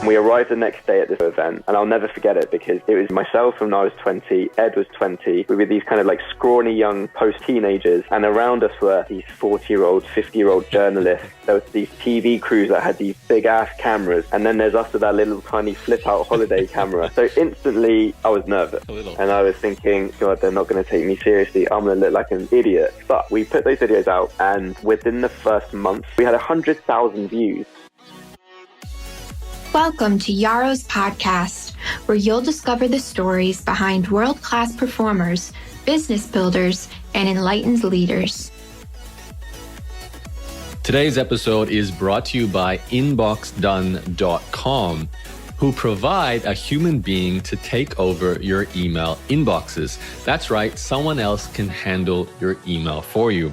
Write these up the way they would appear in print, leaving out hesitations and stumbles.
We arrived the next day at this event, and I'll never forget it because it was myself when I was 20, Ed was 20. We were these kind of like scrawny young post-teenagers, and around us were these 40-year-old, 50-year-ld journalists. There was these TV crews that had these big-ass cameras, and then there's us with our little tiny flip-out holiday camera. So instantly, I was nervous, and I was thinking, God, they're not going to take me seriously. I'm going to look like an idiot. But we put those videos out, and within the first month, we had 100,000 views. Welcome to Yaro's podcast, where you'll discover the stories behind world-class performers, business builders, and enlightened leaders. Today's episode is brought to you by inboxdone.com, who provide a human being to take over your email inboxes. That's right, someone else can handle your email for you.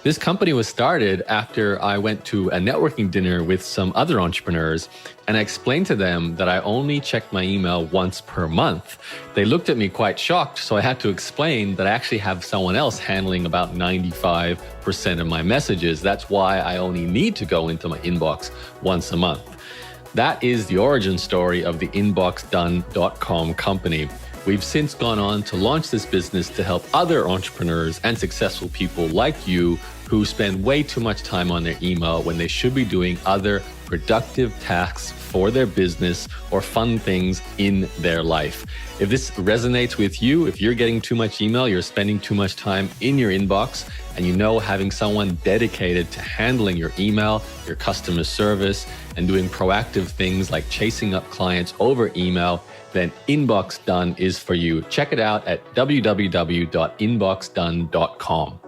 This company was started after I went to a networking dinner with some other entrepreneurs, and I explained to them that I only check my email once per month. They looked at me quite shocked, so I had to explain that I actually have someone else handling about 95% of my messages. That's why I only need to go into my inbox once a month. That is the origin story of the inboxdone.com company. We've since gone on to launch this business to help other entrepreneurs and successful people like you who spend way too much time on their email when they should be doing other productive tasks for their business or fun things in their life. If this resonates with you, if you're getting too much email, you're spending too much time in your inbox, and you know having someone dedicated to handling your email, your customer service, and doing proactive things like chasing up clients over email, then Inbox Done is for you. Check it out at www.inboxdone.com.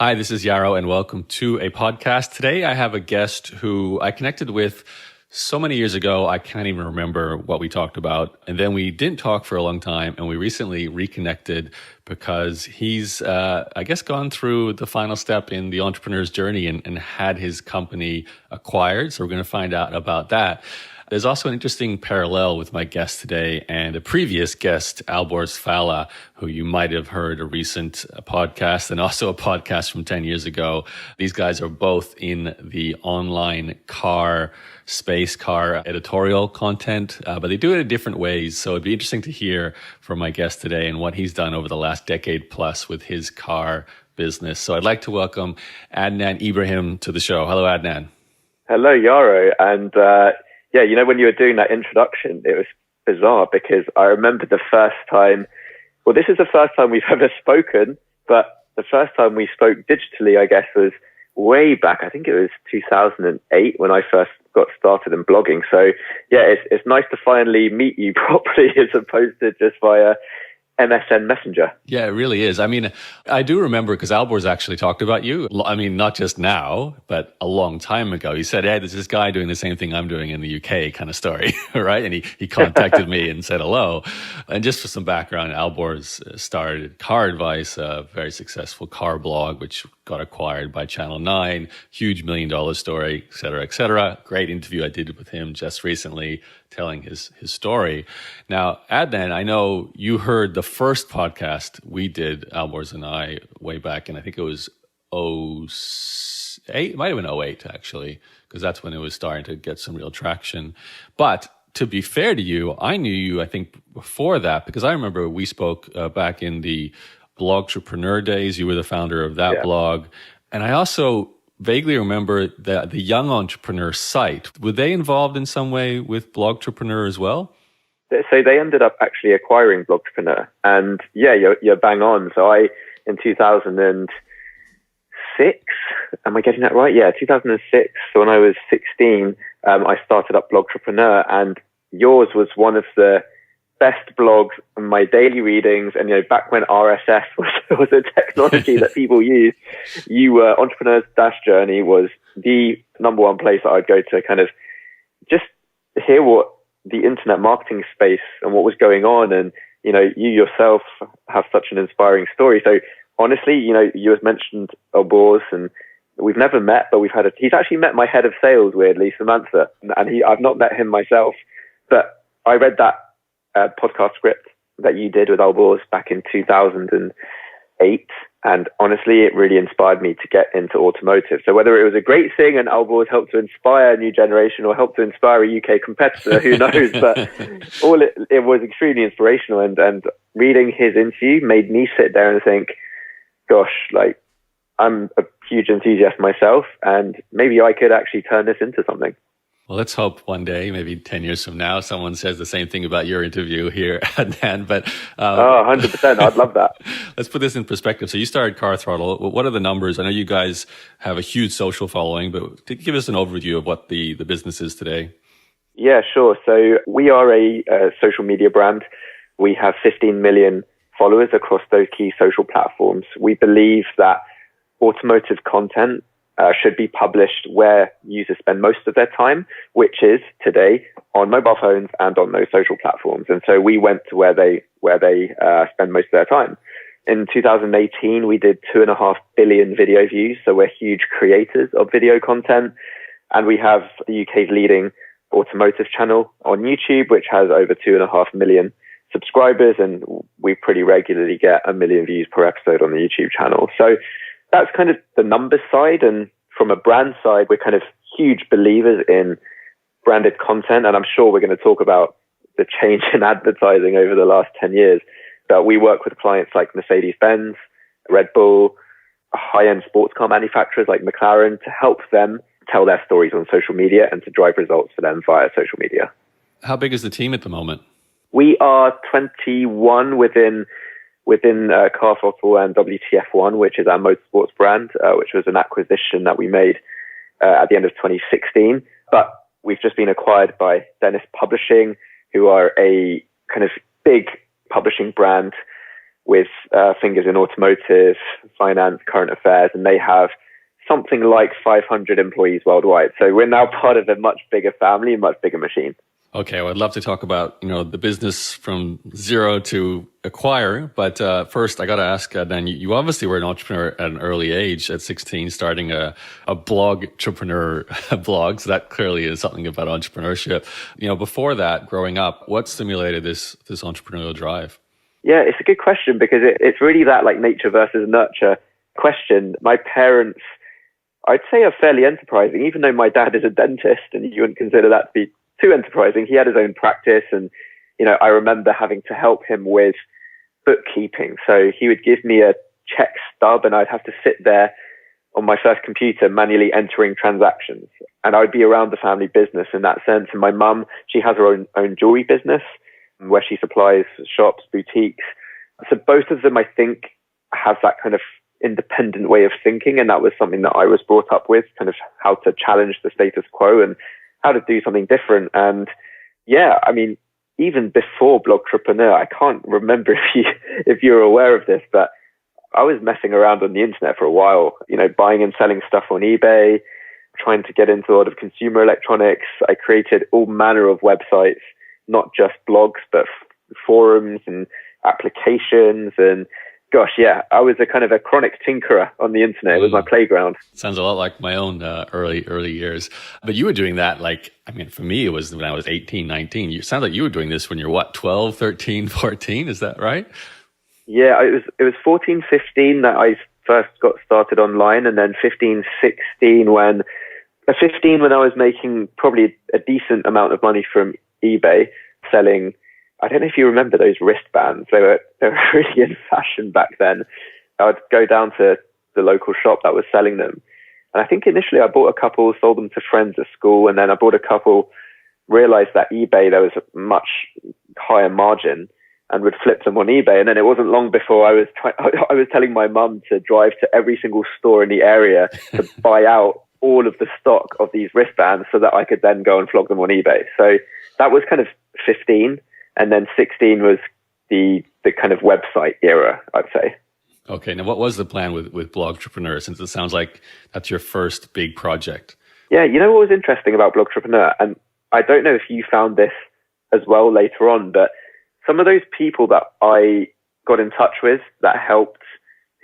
Hi, this is Yaro, and welcome to a podcast. Today, I have a guest who I connected with so many years ago, I can't even remember what we talked about. And then we didn't talk for a long time, and we recently reconnected because he's, I guess, gone through the final step in the entrepreneur's journey and had his company acquired. So we're going to find out about that. There's also an interesting parallel with my guest today and a previous guest, Alborz Fallah, who you might have heard a recent podcast and also a podcast from 10 years ago. These guys are both in the online car space, car editorial content, but they do it in different ways. So it'd be interesting to hear from my guest today and what he's done over the last decade plus with his car business. So I'd like to welcome Adnan Ebrahim to the show. Hello, Adnan. Hello, Yaro. And yeah, you know, when you were doing that introduction, it was bizarre because I remember the first time, well, this is the first time we've ever spoken, but the first time we spoke digitally, I guess, was way back. I think it was 2008 when I first got started in blogging. So yeah, it's nice to finally meet you properly as opposed to just via MSN Messenger. Yeah, it really is. I mean, I do remember because Alborz actually talked about you. I mean, not just now, but a long time ago. He said, hey, there's this guy doing the same thing I'm doing in the UK kind of story, right? And he contacted me and said hello. And just for some background, Alborz started Car Advice, a very successful car blog, which got acquired by Channel 9, huge $1 million story, et cetera, et cetera. Great interview I did with him just recently telling his story. Now, Adnan, I know you heard the first podcast we did, Alborz and I, way back, and I think it was 08, it might have been 08 actually, because that's when it was starting to get some real traction. But to be fair to you, I knew you, I think, before that, because I remember we spoke back in the blog Truepreneur days. You were the founder of that blog. And I also vaguely remember the Young Entrepreneur site. Were they involved in some way with Blog Truepreneur as well? So they ended up actually acquiring Blog Truepreneur. And yeah, you're bang on. So in 2006, am I getting that right? Yeah, 2006. So when I was 16, I started up Blog Truepreneur, and yours was one of the best blogs in my daily readings. And, you know, back when RSS was a technology that people used, Entrepreneur's Dash Journey was the number one place that I'd go to kind of just hear what the internet marketing space and what was going on. And, you know, you yourself have such an inspiring story. So honestly, you know, you had mentioned Alborz, and we've never met, but he's actually met my head of sales, weirdly, Samantha, and I've not met him myself, but I read that podcast script that you did with Alborz back in 2008. And honestly, it really inspired me to get into automotive. So whether it was a great thing and Alborz helped to inspire a new generation or helped to inspire a UK competitor, who knows? But it was extremely inspirational. And reading his interview made me sit there and think, gosh, like, I'm a huge enthusiast myself, and maybe I could actually turn this into something. Well, let's hope one day, maybe 10 years from now, someone says the same thing about your interview here, Adnan. But 100%. I'd love that. Let's put this in perspective. So you started CarThrottle. What are the numbers? I know you guys have a huge social following, but give us an overview of what the business is today. Yeah, sure. So we are a social media brand. We have 15 million followers across those key social platforms. We believe that automotive content should be published where users spend most of their time, which is today on mobile phones and on those social platforms. And so we went to where they spend most of their time. In 2018, we did 2.5 billion video views. So we're huge creators of video content. And we have the UK's leading automotive channel on YouTube, which has over 2.5 million subscribers. And we pretty regularly get 1 million views per episode on the YouTube channel. So that's kind of the numbers side. And from a brand side, we're kind of huge believers in branded content. And I'm sure we're going to talk about the change in advertising over the last 10 years. But we work with clients like Mercedes-Benz, Red Bull, high-end sports car manufacturers like McLaren to help them tell their stories on social media and to drive results for them via social media. How big is the team at the moment? We are 21 within CarThrottle and WTF1, which is our motorsports brand, which was an acquisition that we made at the end of 2016. But we've just been acquired by Dennis Publishing, who are a kind of big publishing brand with fingers in automotive, finance, current affairs, and they have something like 500 employees worldwide. So we're now part of a much bigger family, a much bigger machine. Okay, well, I'd love to talk about, the business from zero to acquire. But first, I got to ask, Dan, you obviously were an entrepreneur at an early age, at 16, starting a blog, Truepreneur blog. So that clearly is something about entrepreneurship. Before that, growing up, what stimulated this entrepreneurial drive? Yeah, it's a good question because it's really that like nature versus nurture question. My parents, I'd say, are fairly enterprising, even though my dad is a dentist and you wouldn't consider that to be too enterprising. He had his own practice, and I remember having to help him with bookkeeping. So he would give me a check stub and I'd have to sit there on my first computer manually entering transactions, and I would be around the family business in that sense. And my mum, she has her own jewelry business where she supplies shops, boutiques. So both of them, I think, have that kind of independent way of thinking, and that was something that I was brought up with, kind of how to challenge the status quo and how to do something different. And yeah, I mean, even before Truepreneur, I can't remember if you're aware of this, but I was messing around on the internet for a while, buying and selling stuff on eBay, trying to get into a lot of consumer electronics. I created all manner of websites, not just blogs, but forums and applications. And gosh, yeah, I was a kind of a chronic tinkerer on the internet. It was my playground. Sounds a lot like my own early years. But you were doing that for me, it was when I was 18, 19. You sound like you were doing this when you're 12, 13, 14. Is that right? Yeah, it was 14, 15 that I first got started online, and then 15, 16 when I was making probably a decent amount of money from eBay selling. I don't know if you remember those wristbands. They were really in fashion back then. I would go down to the local shop that was selling them. And I think initially I bought a couple, sold them to friends at school, and then I bought a couple, realized that eBay, there was a much higher margin, and would flip them on eBay. And then it wasn't long before I was telling my mum to drive to every single store in the area to buy out all of the stock of these wristbands so that I could then go and flog them on eBay. So that was kind of 15. And then 16 was the kind of website era, I'd say. Okay. Now, what was the plan with Truepreneur, since it sounds like that's your first big project? Yeah. What was interesting about Truepreneur, and I don't know if you found this as well later on, but some of those people that I got in touch with that helped,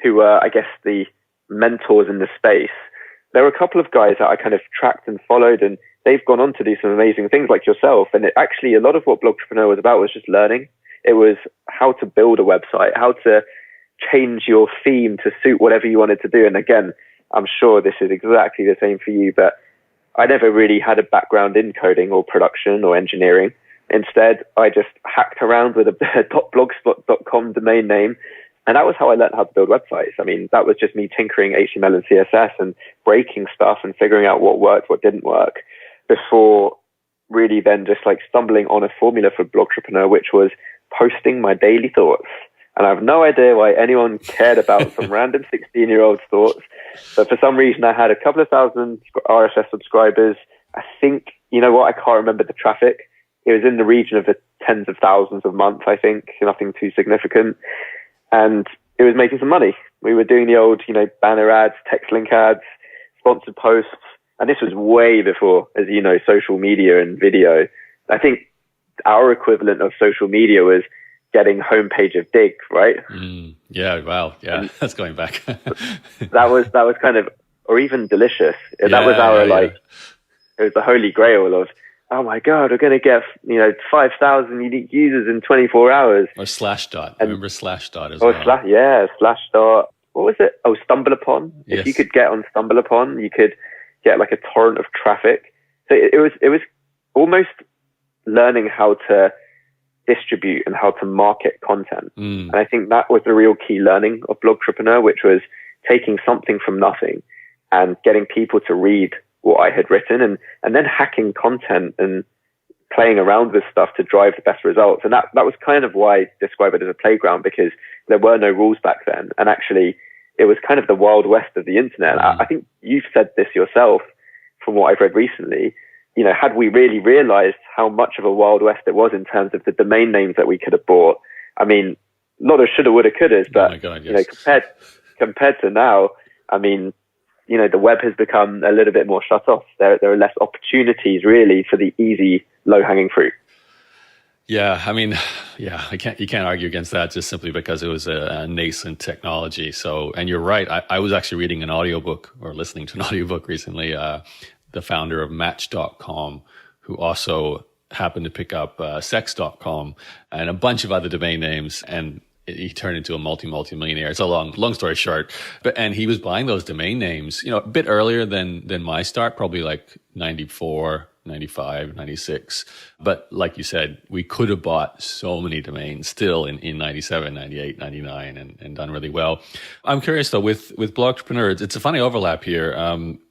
who were, I guess, the mentors in the space, there were a couple of guys that I kind of tracked and followed, and they've gone on to do some amazing things like yourself. And actually, a lot of what Truepreneur was about was just learning. It was how to build a website, how to change your theme to suit whatever you wanted to do. And again, I'm sure this is exactly the same for you, but I never really had a background in coding or production or engineering. Instead, I just hacked around with a .blogspot.com domain name. And that was how I learned how to build websites. I mean, that was just me tinkering HTML and CSS and breaking stuff and figuring out what worked, what didn't work, before really then just like stumbling on a formula for Blogtrepreneur, which was posting my daily thoughts. And I have no idea why anyone cared about some random 16-year-old's thoughts. But for some reason, I had a couple of thousand RSS subscribers. I think, you know what, I can't remember the traffic. It was in the region of the tens of thousands a month, I think, nothing too significant. And it was making some money. We were doing the old, you know, banner ads, text link ads, sponsored posts. And this was way before, as you know, social media and video. I think our equivalent of social media was getting homepage of Dig, right? Yeah, wow. Yeah, and that's going back. that was kind of, or even Delicious. Yeah, that was our, it was the holy grail of, oh my God, we're going to get, you know, 5,000 unique users in 24 hours. Or Slashdot. Remember Slashdot as well? Slashdot. What was it? Oh, StumbleUpon. Yes. If you could get on StumbleUpon, you could get like a torrent of traffic. So it was almost learning how to distribute and how to market content. And I think that was the real key learning of Blogtrepreneur, which was taking something from nothing and getting people to read what I had written and then hacking content and playing around with stuff to drive the best results. And that was kind of why I describe it as a playground, because there were no rules back then. And actually it was kind of the wild west of the internet. I think you've said this yourself from what I've read recently. You know, had we really realized how much of a wild west it was in terms of the domain names that we could have bought, I mean, a lot of shoulda, woulda, couldas, but oh my God, yes. You know, compared to now, I mean, you know, the web has become a little bit more shut off. There are less opportunities really for the easy, low-hanging fruit. Yeah, I mean, yeah, you can't argue against that just simply because it was a nascent technology. So, and you're right. I was actually reading an audiobook or listening to an audiobook recently. The founder of Match.com, who also happened to pick up Sex.com and a bunch of other domain names, and he turned into a multi-millionaire. It's a long story short, and he was buying those domain names, you know, a bit earlier than my start, probably like 94, 95, 96. But like you said, we could have bought so many domains still in 97, 98, 99 and done really well. I'm curious though, with Blogtrepreneur, it's a funny overlap here.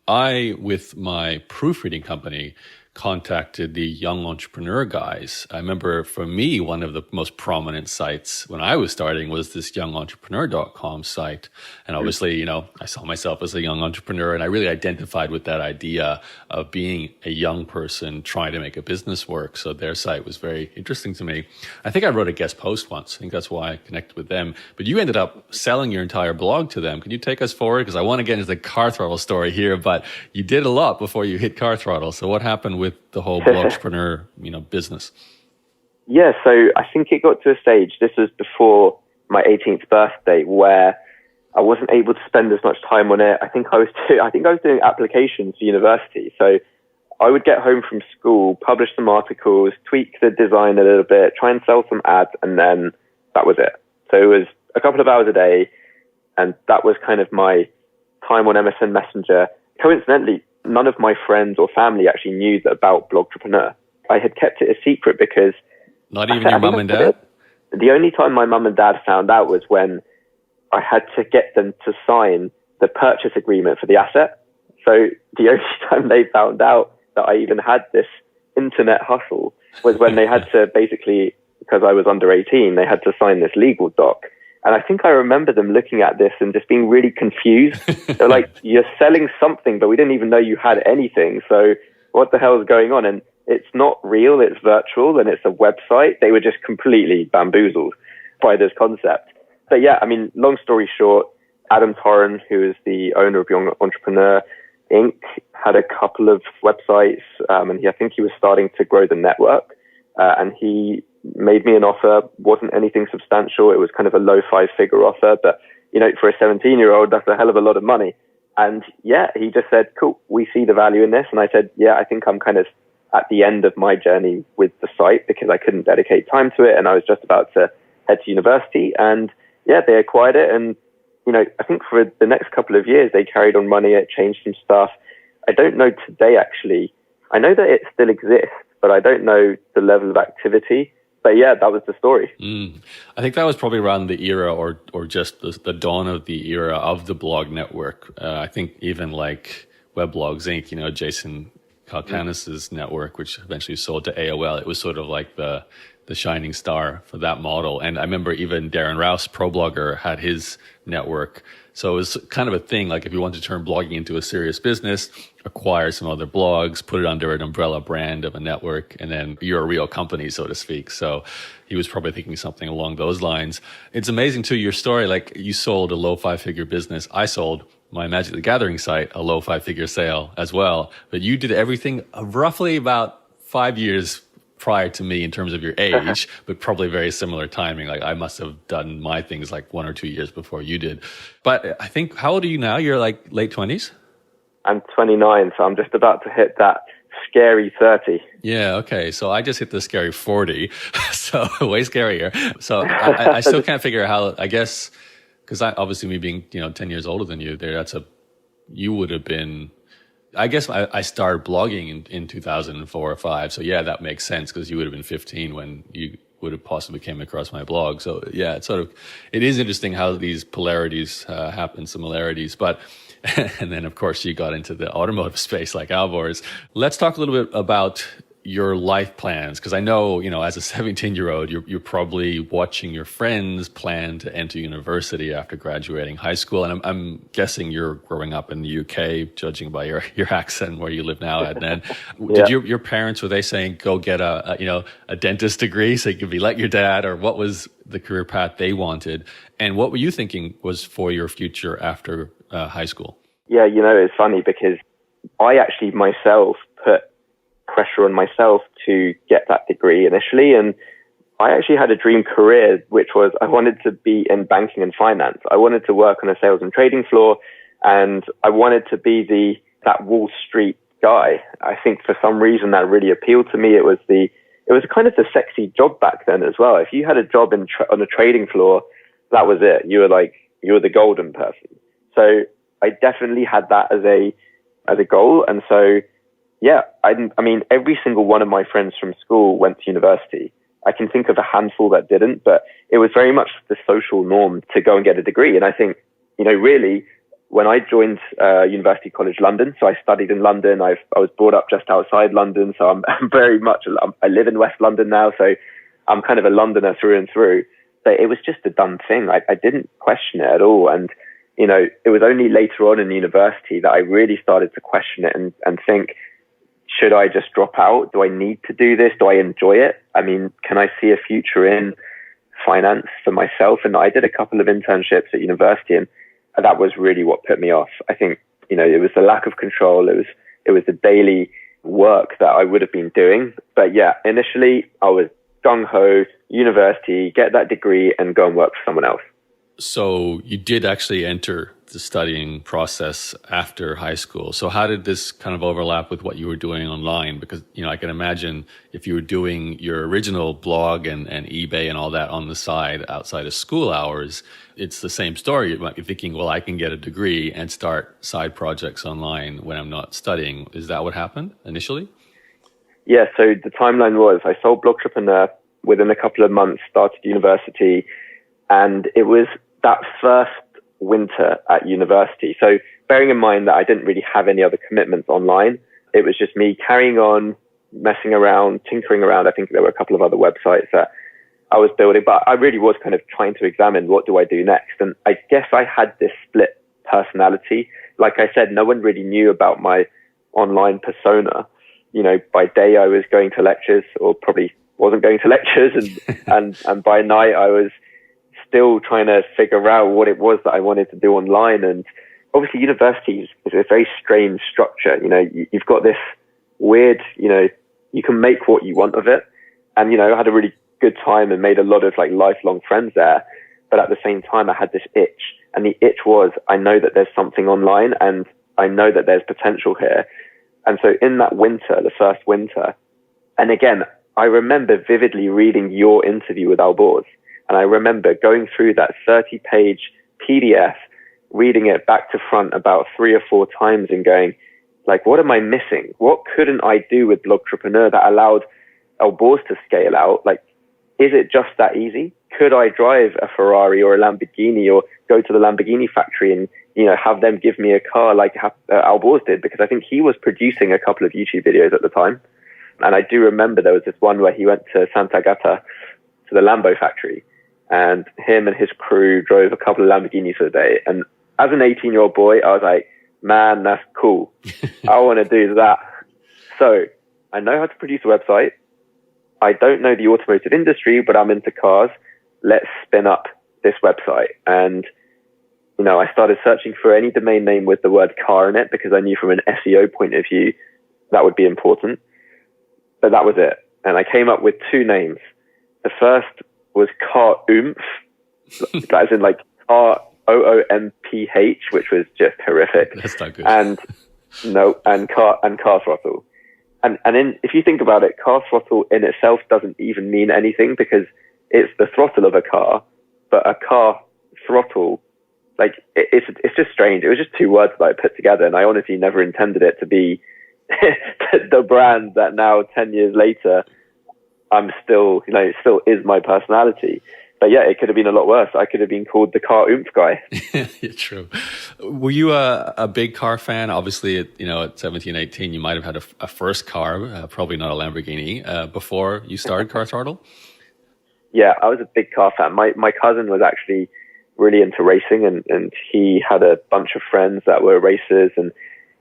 I, with my proofreading company, contacted the Young Entrepreneur guys. I remember for me, one of the most prominent sites when I was starting was this youngentrepreneur.com site. And obviously, you know, I saw myself as a young entrepreneur and I really identified with that idea of being a young person trying to make a business work. So their site was very interesting to me. I think I wrote a guest post once. I think that's why I connected with them. But you ended up selling your entire blog to them. Can you take us forward? Because I want to get into the CarThrottle story here, but you did a lot before you hit CarThrottle. So what happened with the whole Blogtrepreneur, you know, business? Yeah, so I think it got to a stage, this was before my 18th birthday, where I wasn't able to spend as much time on it. I think I was doing applications for university. So I would get home from school, publish some articles, tweak the design a little bit, try and sell some ads, and then that was it. So it was a couple of hours a day, and that was kind of my time on MSN Messenger. Coincidentally, none of my friends or family actually knew about Blogtrepreneur. I had kept it a secret because... Not even your mum and dad? The only time my mum and dad found out was when I had to get them to sign the purchase agreement for the asset. So the only time they found out that I even had this internet hustle was when they had to basically, because I was under 18, they had to sign this legal doc. And I think I remember them looking at this and just being really confused. They're like, you're selling something, but we didn't even know you had anything. So what the hell is going on? And it's not real, it's virtual, and it's a website. They were just completely bamboozled by this concept. But yeah, I mean, long story short, Adam Torren, who is the owner of Young Entrepreneur Inc., had a couple of websites, and I think he was starting to grow the network. And he made me an offer, wasn't anything substantial. It was kind of a low 5-figure offer, but you know, for a 17-year-old, that's a hell of a lot of money. And yeah, he just said, cool, we see the value in this. And I said, yeah, I think I'm kind of at the end of my journey with the site because I couldn't dedicate time to it. And I was just about to head to university. And yeah, they acquired it. And, I think for the next couple of years, they carried on running it, changed some stuff. I don't know today, actually. I know that it still exists, but I don't know the level of activity. But yeah, that was the story. I think that was probably around the era or just the dawn of the era of the blog network. I think even like Weblogs Inc., Jason Calacanis's network, which eventually sold to AOL, it was sort of like the shining star for that model. And I remember even Darren Rouse, ProBlogger, had his network. So it was kind of a thing, like if you wanted to turn blogging into a serious business, acquire some other blogs, put it under an umbrella brand of a network, and then you're a real company, so to speak. So he was probably thinking something along those lines. It's amazing too, your story, like you sold a low 5-figure business. I sold my Magic the Gathering site, a low 5-figure sale as well. But you did everything roughly about 5 years prior to me in terms of your age, but probably very similar timing. Like I must have done my things like 1 or 2 years before you did. But I think, how old are you now? You're like late 20s? I'm 29, so I'm just about to hit that scary 30. Yeah, okay. So I just hit the scary 40, so way scarier. So I still can't figure out how, I guess, because obviously me being 10 years older than you, you would have been, I guess I started blogging in 2004 or 5. So yeah, that makes sense because you would have been 15 when you would have possibly came across my blog. So yeah, it is interesting how these polarities happen, similarities. But and then of course you got into the automotive space like Alborz. Let's talk a little bit about your life plans, because I know, as a 17-year-old, you're probably watching your friends plan to enter university after graduating high school. And I'm guessing you're growing up in the UK, judging by your accent where you live now, Adnan. Did your parents, were they saying, go get a dentist degree so you could be like your dad? Or what was the career path they wanted? And what were you thinking was for your future after high school? Yeah, it's funny because I actually myself put pressure on myself to get that degree initially. And I actually had a dream career, which was I wanted to be in banking and finance. I wanted to work on a sales and trading floor, and I wanted to be that Wall Street guy. I think for some reason that really appealed to me. It was kind of the sexy job back then as well. If you had a job on a trading floor, that was it. You were the golden person. So I definitely had that as a goal. And so, yeah, I mean, every single one of my friends from school went to university. I can think of a handful that didn't, but it was very much the social norm to go and get a degree. And I think, really, when I joined University College London, so I studied in London, I was brought up just outside London, so I'm very much, I live in West London now, so I'm kind of a Londoner through and through. But it was just a dumb thing. I didn't question it at all. And, it was only later on in university that I really started to question it and think, should I just drop out? Do I need to do this? Do I enjoy it? I mean, can I see a future in finance for myself? And I did a couple of internships at university, and that was really what put me off. I think, it was the lack of control. It was the daily work that I would have been doing. But yeah, initially I was gung-ho, university, get that degree and go and work for someone else. So you did actually enter the studying process after high school. So how did this kind of overlap with what you were doing online? Because, I can imagine if you were doing your original blog and eBay and all that on the side outside of school hours, it's the same story. You might be thinking, well, I can get a degree and start side projects online when I'm not studying. Is that what happened initially? Yeah, so the timeline was I sold Blog Truepreneur within a couple of months, started university, and it was that first winter at university. So bearing in mind that I didn't really have any other commitments online, it was just me carrying on, messing around, tinkering around. I think there were a couple of other websites that I was building, but I really was kind of trying to examine what do I do next. And I guess I had this split personality. Like I said, no one really knew about my online persona. By day I was going to lectures, or probably wasn't going to lectures, and by night I was still trying to figure out what it was that I wanted to do online. And obviously university is a very strange structure. You've got this weird, you can make what you want of it. And, I had a really good time and made a lot of lifelong friends there. But at the same time, I had this itch, and the itch was, I know that there's something online and I know that there's potential here. And so in that winter, the first winter, and again, I remember vividly reading your interview with Alborz. And I remember going through that 30-page PDF, reading it back to front about 3 or 4 times and going, like, what am I missing? What couldn't I do with Blogtrepreneur that allowed Alborz to scale out? Like, is it just that easy? Could I drive a Ferrari or a Lamborghini, or go to the Lamborghini factory and, you know, have them give me a car like Alborz did? Because I think he was producing a couple of YouTube videos at the time. And I do remember there was this one where he went to Sant'Agata, to the Lambo factory, and him and his crew drove a couple of Lamborghinis a day. And as an 18-year-old boy, I was like, man, that's cool. I want to do that. So I know how to produce a website. I don't know the automotive industry, but I'm into cars. Let's spin up this website. And, you know, I started searching for any domain name with the word car in it, because I knew from an SEO point of view that would be important. But that was it. And I came up with 2 names. The first was CarOomph, as in like CarOomph, which was just horrific. That's not good. And CarThrottle. And then if you think about it, CarThrottle in itself doesn't even mean anything, because it's the throttle of a car, but a car throttle, like it's just strange. It was just 2 words that I put together, and I honestly never intended it to be the brand that now 10 years later, I'm still, you know, it still is my personality. But yeah, it could have been a lot worse. I could have been called the CarOomph guy. Yeah, true. Were you a big car fan? Obviously, at 17, 18, you might have had a first car, probably not a Lamborghini, before you started CarThrottle? Yeah, I was a big car fan. My cousin was actually really into racing, and he had a bunch of friends that were racers, and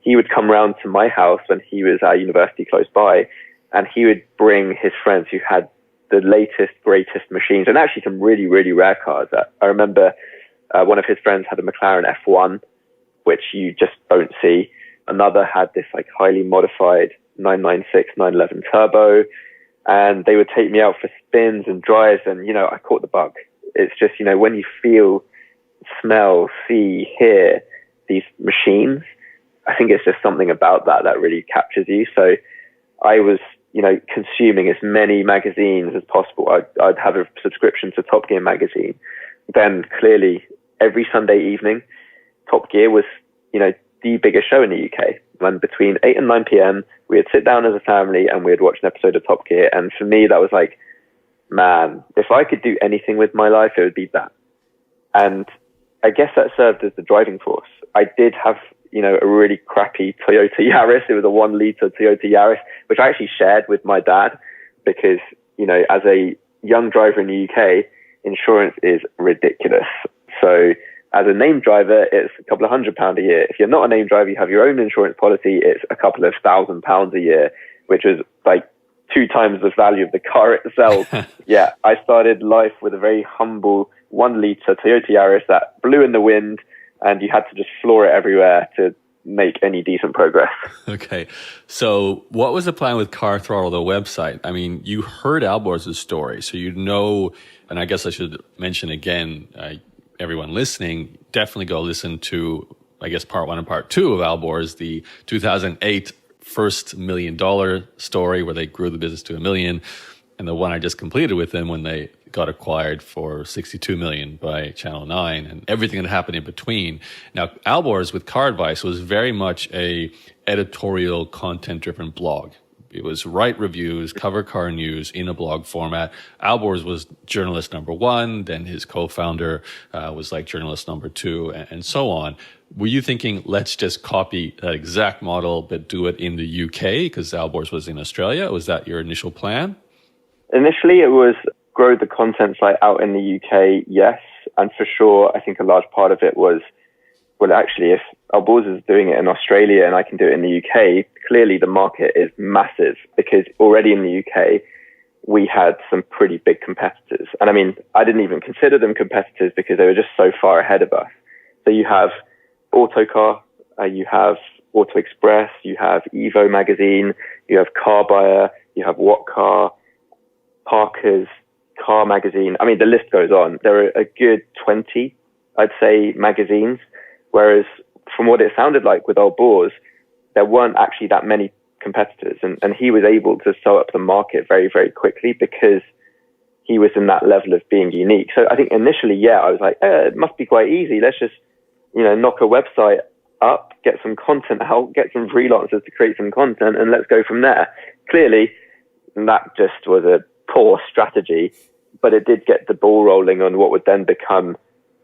he would come round to my house when he was at university close by, and he would bring his friends who had the latest, greatest machines, and actually some really, really rare cars. I remember one of his friends had a McLaren F1, which you just don't see. Another had this like highly modified 996, 911 turbo, and they would take me out for spins and drives, and, you know, I caught the bug. It's just, you know, when you feel, smell, see, hear these machines, I think it's just something about that really captures you. So I was, you know, consuming as many magazines as possible. I'd have a subscription to Top Gear magazine. Then clearly every Sunday evening, Top Gear was, you know, the biggest show in the UK. When between 8 and 9 p.m, we'd sit down as a family and we'd watch an episode of Top Gear. And for me, that was like, man, if I could do anything with my life, it would be that. And I guess that served as the driving force. I did have, you know, a really crappy Toyota Yaris. It was a 1-liter Toyota Yaris, which I actually shared with my dad because, you know, as a young driver in the UK, insurance is ridiculous. So as a named driver, it's a couple of £100 a year. If you're not a named driver, you have your own insurance policy, it's a couple of £1,000 a year, which is like 2 times the value of the car itself. Yeah, I started life with a very humble 1-liter Toyota Yaris that blew in the wind, and you had to just floor it everywhere to make any decent progress. Okay. So what was the plan with CarThrottle, the website? I mean, you heard Alborz's story, so you know, and I guess I should mention again, everyone listening, definitely go listen to, I guess, part 1 and part 2 of Alborz, the 2008 first $1 million story where they grew the business to $1 million, and the one I just completed with them when they got acquired for $62 million by Channel 9 and everything that happened in between. Now, Alborz with Car Advice was very much a editorial, content-driven blog. It was write reviews, cover car news in a blog format. Alborz was journalist number 1, then his co-founder was like journalist number 2, and so on. Were you thinking, let's just copy that exact model, but do it in the UK because Alborz was in Australia? Was that your initial plan? Initially, it was grow the content site out in the UK, yes. And for sure, I think a large part of it was, well, actually, if Alborz is doing it in Australia and I can do it in the UK, clearly the market is massive because already in the UK, we had some pretty big competitors. And I mean, I didn't even consider them competitors because they were just so far ahead of us. So you have Autocar, you have Auto Express, you have Evo magazine, you have Car Buyer, you have What Car, Parker's, Car magazine. I mean, the list goes on. There are a good 20, I'd say, magazines, whereas from what it sounded like with Alborz, there weren't actually that many competitors. And he was able to sell up the market very, very quickly because he was in that level of being unique. So I think initially, I was like, it must be quite easy. Let's just, knock a website up, get some content out, get some freelancers to create some content, and let's go from there. Clearly, that just was a poor strategy, but it did get the ball rolling on what would then become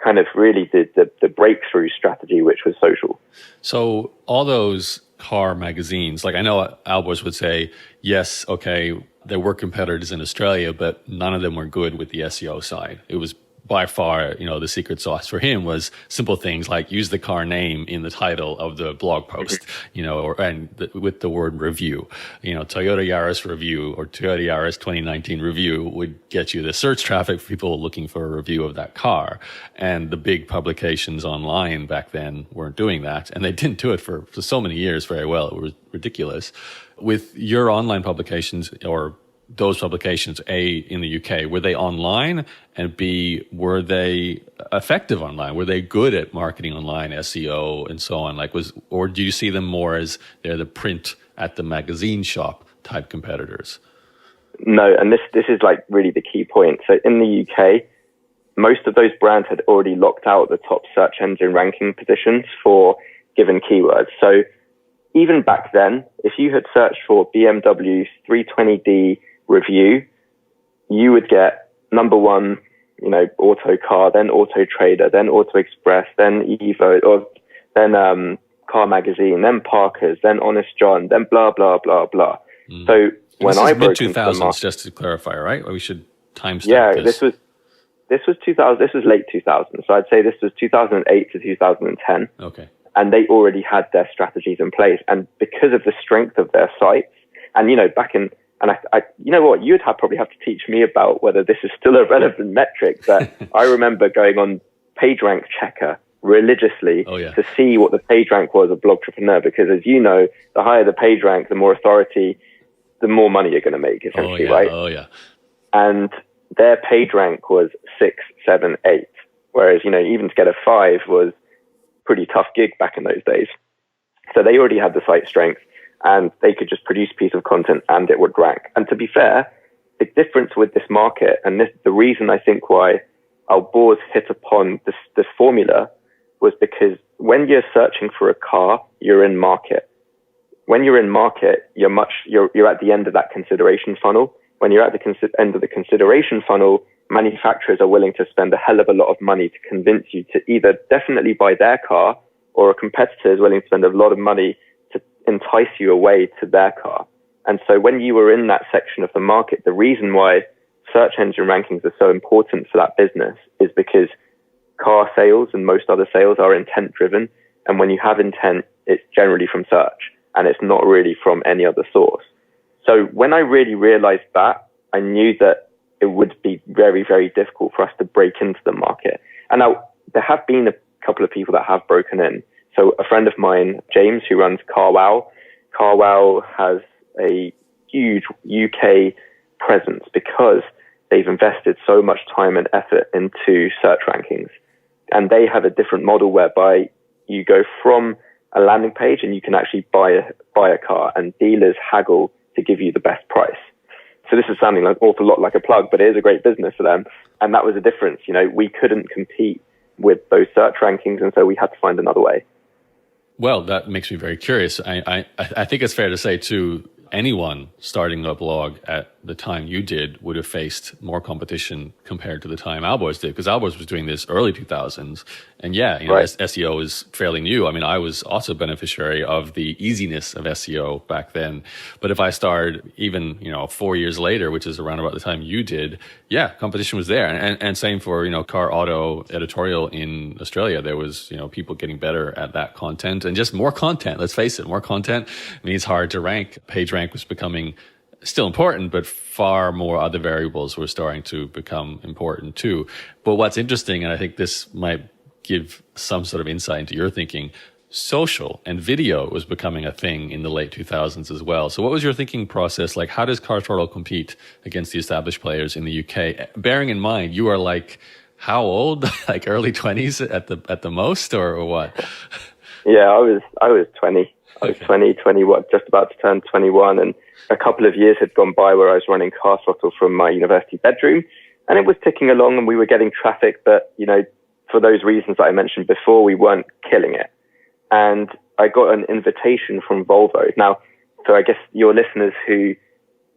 kind of really the breakthrough strategy, which was social. So all those car magazines, like I know Alborz would say, yes, okay, there were competitors in Australia, but none of them were good with the SEO side. It was by far, the secret sauce for him was simple things like use the car name in the title of the blog post, with the word review. Toyota Yaris review or Toyota Yaris 2019 review would get you the search traffic for people looking for a review of that car. And the big publications online back then weren't doing that. And they didn't do it for so many years very well. It was ridiculous. With your online publications or those publications, A, in the UK, were they online? And B, were they effective online? Were they good at marketing online, SEO, and so on? Or do you see them more as they're the print at the magazine shop type competitors? No, and this is like really the key point. So in the UK, most of those brands had already locked out the top search engine ranking positions for given keywords. So even back then, if you had searched for BMW 320D review, you would get number one, Auto Car, then Auto Trader, then Auto Express, then Evo, or then Car Magazine, then Parker's, then Honest John, then blah blah blah blah. So when I broke into the market, just to clarify, right? Or we should timestamp. Yeah, this was 2000. This was late 2000. So I'd say this was 2008 to 2010. Okay. And they already had their strategies in place, and because of the strength of their sites, and back in. And I you'd probably have to teach me about whether this is still a relevant metric, but I remember going on PageRank Checker religiously to see what the PageRank was of Blogtrepreneur, because as you know, the higher the PageRank, the more authority, the more money you're going to make, essentially, right? Oh, yeah. And their PageRank was 6, 7, 8, whereas, even to get a 5 was a pretty tough gig back in those days. So they already had the site strength, and they could just produce a piece of content and it would rank. And to be fair, the difference with this market, and the reason I think why Alborz hit upon this formula, was because when you're searching for a car, you're in market. When you're in market, you're at the end of that consideration funnel. When you're at the end of the consideration funnel, manufacturers are willing to spend a hell of a lot of money to convince you to either definitely buy their car, or a competitor is willing to spend a lot of money to entice you away to their car. And so when you were in that section of the market, the reason why search engine rankings are so important for that business is because car sales and most other sales are intent driven. And when you have intent, it's generally from search and it's not really from any other source. So when I really realized that, I knew that it would be very, very difficult for us to break into the market. And now there have been a couple of people that have broken in. So a friend of mine, James, who runs CarWow has a huge UK presence because they've invested so much time and effort into search rankings. And they have a different model whereby you go from a landing page and you can actually buy a car, and dealers haggle to give you the best price. So this is sounding like an awful lot like a plug, but it is a great business for them. And that was the difference. We couldn't compete with those search rankings, and so we had to find another way. Well, that makes me very curious. I think it's fair to say, too, anyone starting a blog at the time you did would have faced more competition compared to the time Alborz did, because Alborz was doing this early 2000s. And right. SEO is fairly new. I mean, I was also a beneficiary of the easiness of SEO back then. But if I started even, 4 years later, which is around about the time you did, competition was there. And same for, Car Auto editorial in Australia. There was, people getting better at that content, and just more content. Let's face it, more content means hard to rank. PageRank was becoming still important, but far more other variables were starting to become important too. But what's interesting, and I think this might give some sort of insight into your thinking, social and video was becoming a thing in the late 2000s as well. So what was your thinking process like? How does CarThrottle compete against the established players in the UK? Bearing in mind, you are like, how old? Like early 20s at the most, or what? Yeah, I was 20. I was 21, just about to turn 21, and a couple of years had gone by where I was running CarThrottle from my university bedroom. And it was ticking along and we were getting traffic, but, for those reasons that I mentioned before, we weren't killing it. And I got an invitation from Volvo. Now, so I guess your listeners who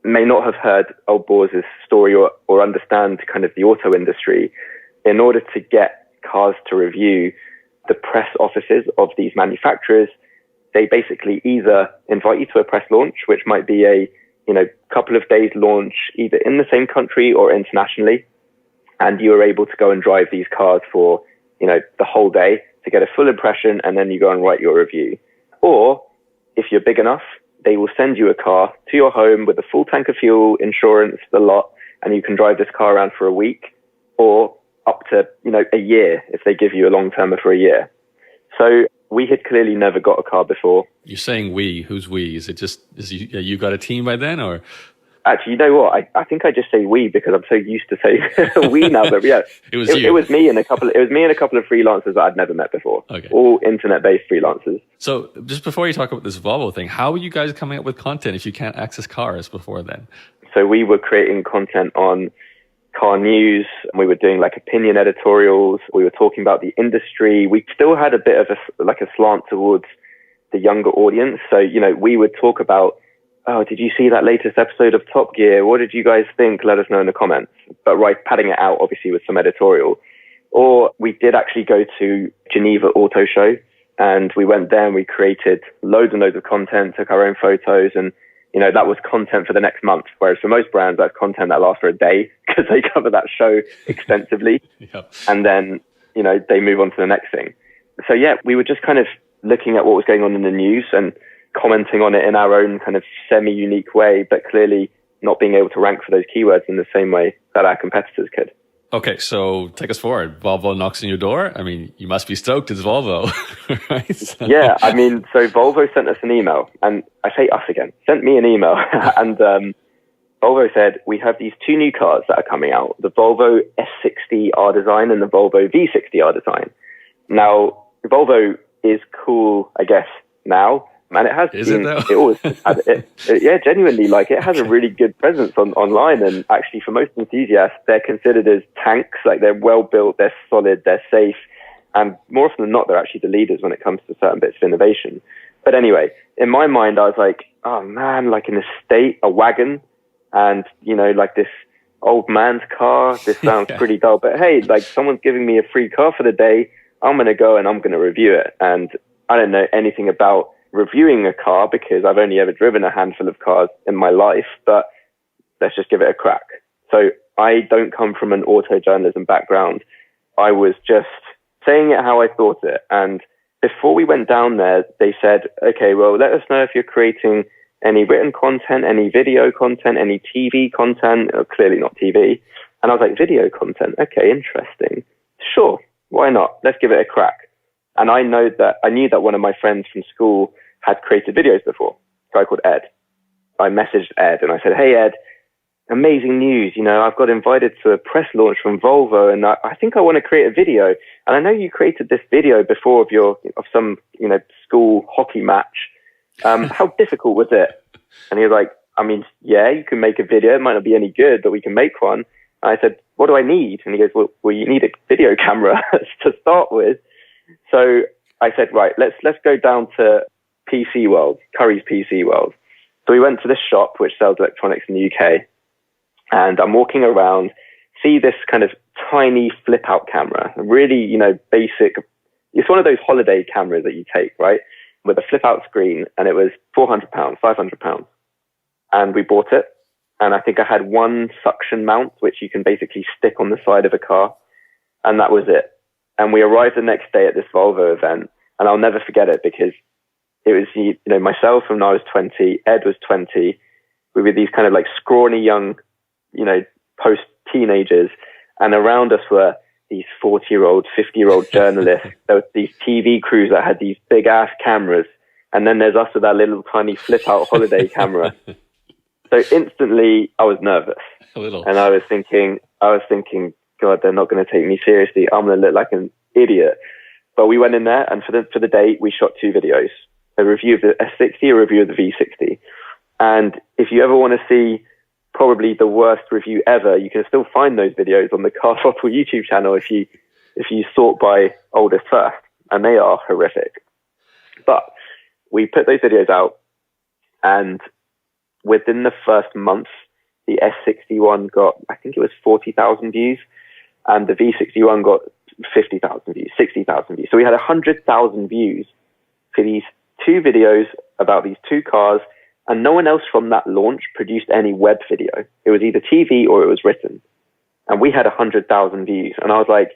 may not have heard Alborz's story or understand kind of the auto industry, in order to get cars to review, the press offices of these manufacturers, they basically either invite you to a press launch, which might be a couple of days launch either in the same country or internationally. And you are able to go and drive these cars for, the whole day to get a full impression. And then you go and write your review. Or if you're big enough, they will send you a car to your home with a full tank of fuel, insurance, the lot, and you can drive this car around for a week or up to, a year if they give you a long termer for a year. So we had clearly never got a car before. You're saying we. Who's we? Is it just, you got a team by then or? Actually, you know what? I think I just say we because I'm so used to saying we now. But yeah, it was me and a couple of freelancers that I'd never met before. Okay. All internet-based freelancers. So just before you talk about this Volvo thing, how are you guys coming up with content if you can't access cars before then? So we were creating content on car news. We were doing like opinion editorials. We were talking about the industry. We still had a bit of a slant towards the younger audience. So, we would talk about, oh, did you see that latest episode of Top Gear? What did you guys think? Let us know in the comments. But padding it out, obviously, with some editorial. Or we did actually go to Geneva Auto Show and we went there and we created loads and loads of content, took our own photos and, that was content for the next month. Whereas for most brands, that's content that lasts for a day because they cover that show extensively. Yep. And then, they move on to the next thing. So yeah, we were just kind of looking at what was going on in the news and commenting on it in our own kind of semi-unique way, but clearly not being able to rank for those keywords in the same way that our competitors could. Okay, so take us forward. Volvo knocks on your door. I mean, you must be stoked. It's Volvo, right? So. Yeah, so Volvo sent us an email, and I say us again, sent me an email, and Volvo said, we have these two new cars that are coming out, the Volvo S60 R Design and the Volvo V60 R Design. Now, Volvo is cool, I guess, now. And it has been, it always had it. Yeah, genuinely, it has a really good presence online. And actually, for most enthusiasts, they're considered as tanks. They're well built, they're solid, they're safe. And more often than not, they're actually the leaders when it comes to certain bits of innovation. But anyway, in my mind, I was like, oh man, an estate, a wagon, and, this old man's car. This sounds pretty dull. But hey, someone's giving me a free car for the day. I'm going to go and I'm going to review it. And I don't know anything about reviewing a car because I've only ever driven a handful of cars in my life, but let's just give it a crack. So I don't come from an auto journalism background. I was just saying it how I thought it. And before we went down there, they said, okay, well, let us know if you're creating any written content, any video content, any TV content, clearly not TV. And I was like, video content. Okay, interesting. Sure. Why not? Let's give it a crack. And I knew that one of my friends from school had created videos before, a guy called Ed. I messaged Ed and I said, hey, Ed, amazing news. I've got invited to a press launch from Volvo and I think I want to create a video. And I know you created this video before of some, school hockey match. How difficult was it? And he was like, yeah, you can make a video. It might not be any good, but we can make one. And I said, what do I need? And he goes, well, you need a video camera to start with. So I said, right, let's go down to PC World, Curry's PC World. So we went to this shop which sells electronics in the UK, and I'm walking around, see this kind of tiny flip out camera, really, basic. It's one of those holiday cameras that you take, right? With a flip out screen, and it was £400, £500. And we bought it. And I think I had one suction mount, which you can basically stick on the side of a car. And that was it. And we arrived the next day at this Volvo event, and I'll never forget it because it was, myself when I was 20, Ed was 20. We were these kind of scrawny young, post-teenagers. And around us were these 40-year-old, 50-year-old journalists. There were these TV crews that had these big-ass cameras. And then there's us with our little tiny flip-out holiday camera. So instantly, I was nervous. A little. And I was thinking, God, they're not going to take me seriously. I'm going to look like an idiot. But we went in there, and for the day, we shot two videos. A review of the S60, a review of the V60. And if you ever want to see probably the worst review ever. You can still find those videos on the CarThrottle YouTube channel if you sort by oldest first, and they are horrific. But we put those videos out, and within the first month, the S61 got, I think it was 40,000 views, and the V61 got 50,000 views, 60,000 views. So we had 100,000 views for these two videos about these two cars, and no one else from that launch produced any web video. It was either TV or it was written. And we had 100,000 views. And I was like,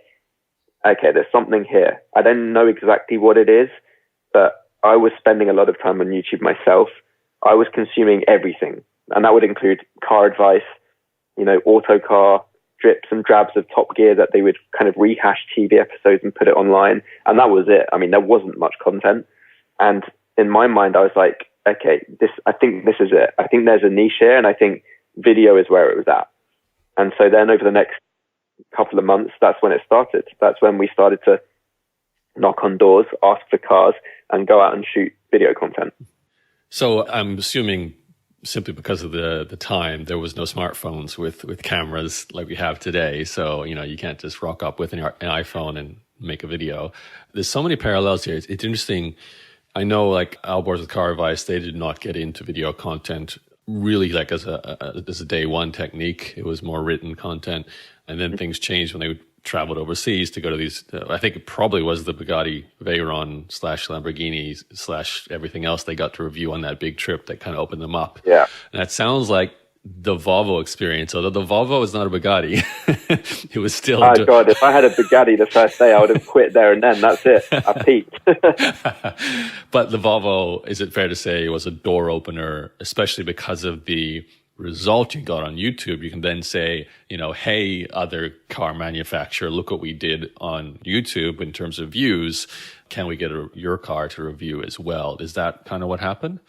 okay, there's something here. I don't know exactly what it is, but I was spending a lot of time on YouTube myself. I was consuming everything. And that would include car advice, auto car, drips and drabs of Top Gear that they would kind of rehash TV episodes and put it online. And that was it. I mean, there wasn't much content. And in my mind, I was like, okay, I think this is it. I think there's a niche here, and I think video is where it was at. And so then over the next couple of months, that's when it started. That's when we started to knock on doors, ask for cars, and go out and shoot video content. So I'm assuming simply because of the time, there was no smartphones with cameras like we have today. So, you can't just rock up with an iPhone and make a video. There's so many parallels here. It's interesting. I know like Alborz with Car Advice, they did not get into video content really like as a day one technique. It was more written content. And then things changed when they traveled overseas to go to these, I think it probably was the Bugatti Veyron / Lamborghini / everything else they got to review on that big trip that kind of opened them up. Yeah. And that sounds like the Volvo experience, although the Volvo is not a Bugatti. It was still... Oh, God, if I had a Bugatti the first day, I would have quit there and then. That's it. I peaked. But the Volvo, is it fair to say, was a door opener, especially because of the result you got on YouTube? You can then say, hey, other car manufacturer, look what we did on YouTube in terms of views. Can we get your car to review as well? Is that kind of what happened?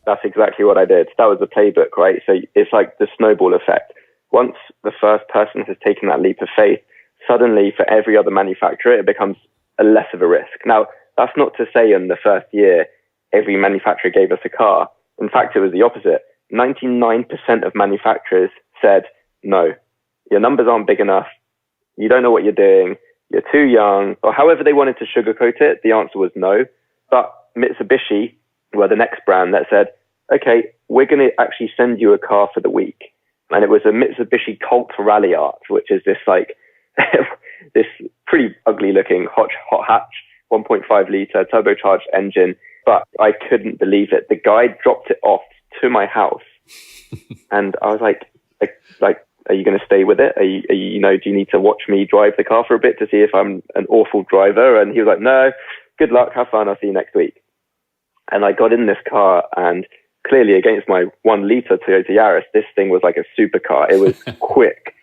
That's exactly what I did. That was the playbook, right? So it's like the snowball effect. Once the first person has taken that leap of faith, suddenly for every other manufacturer, it becomes less of a risk. Now, that's not to say in the first year, every manufacturer gave us a car. In fact, it was the opposite. 99% of manufacturers said, no, your numbers aren't big enough. You don't know what you're doing. You're too young, or however they wanted to sugarcoat it. The answer was no. But Mitsubishi were the next brand that said, okay, we're going to actually send you a car for the week. And it was a Mitsubishi Colt Rally Art, which is this like, this pretty ugly looking hot hatch, 1.5 litre turbocharged engine. But I couldn't believe it. The guy dropped it off to my house. And I was like, are you going to stay with it? Are you, do you need to watch me drive the car for a bit to see if I'm an awful driver? And he was like, no, good luck. Have fun. I'll see you next week. And I got in this car, and clearly against my 1 litre Toyota Yaris, this thing was like a supercar. It was quick.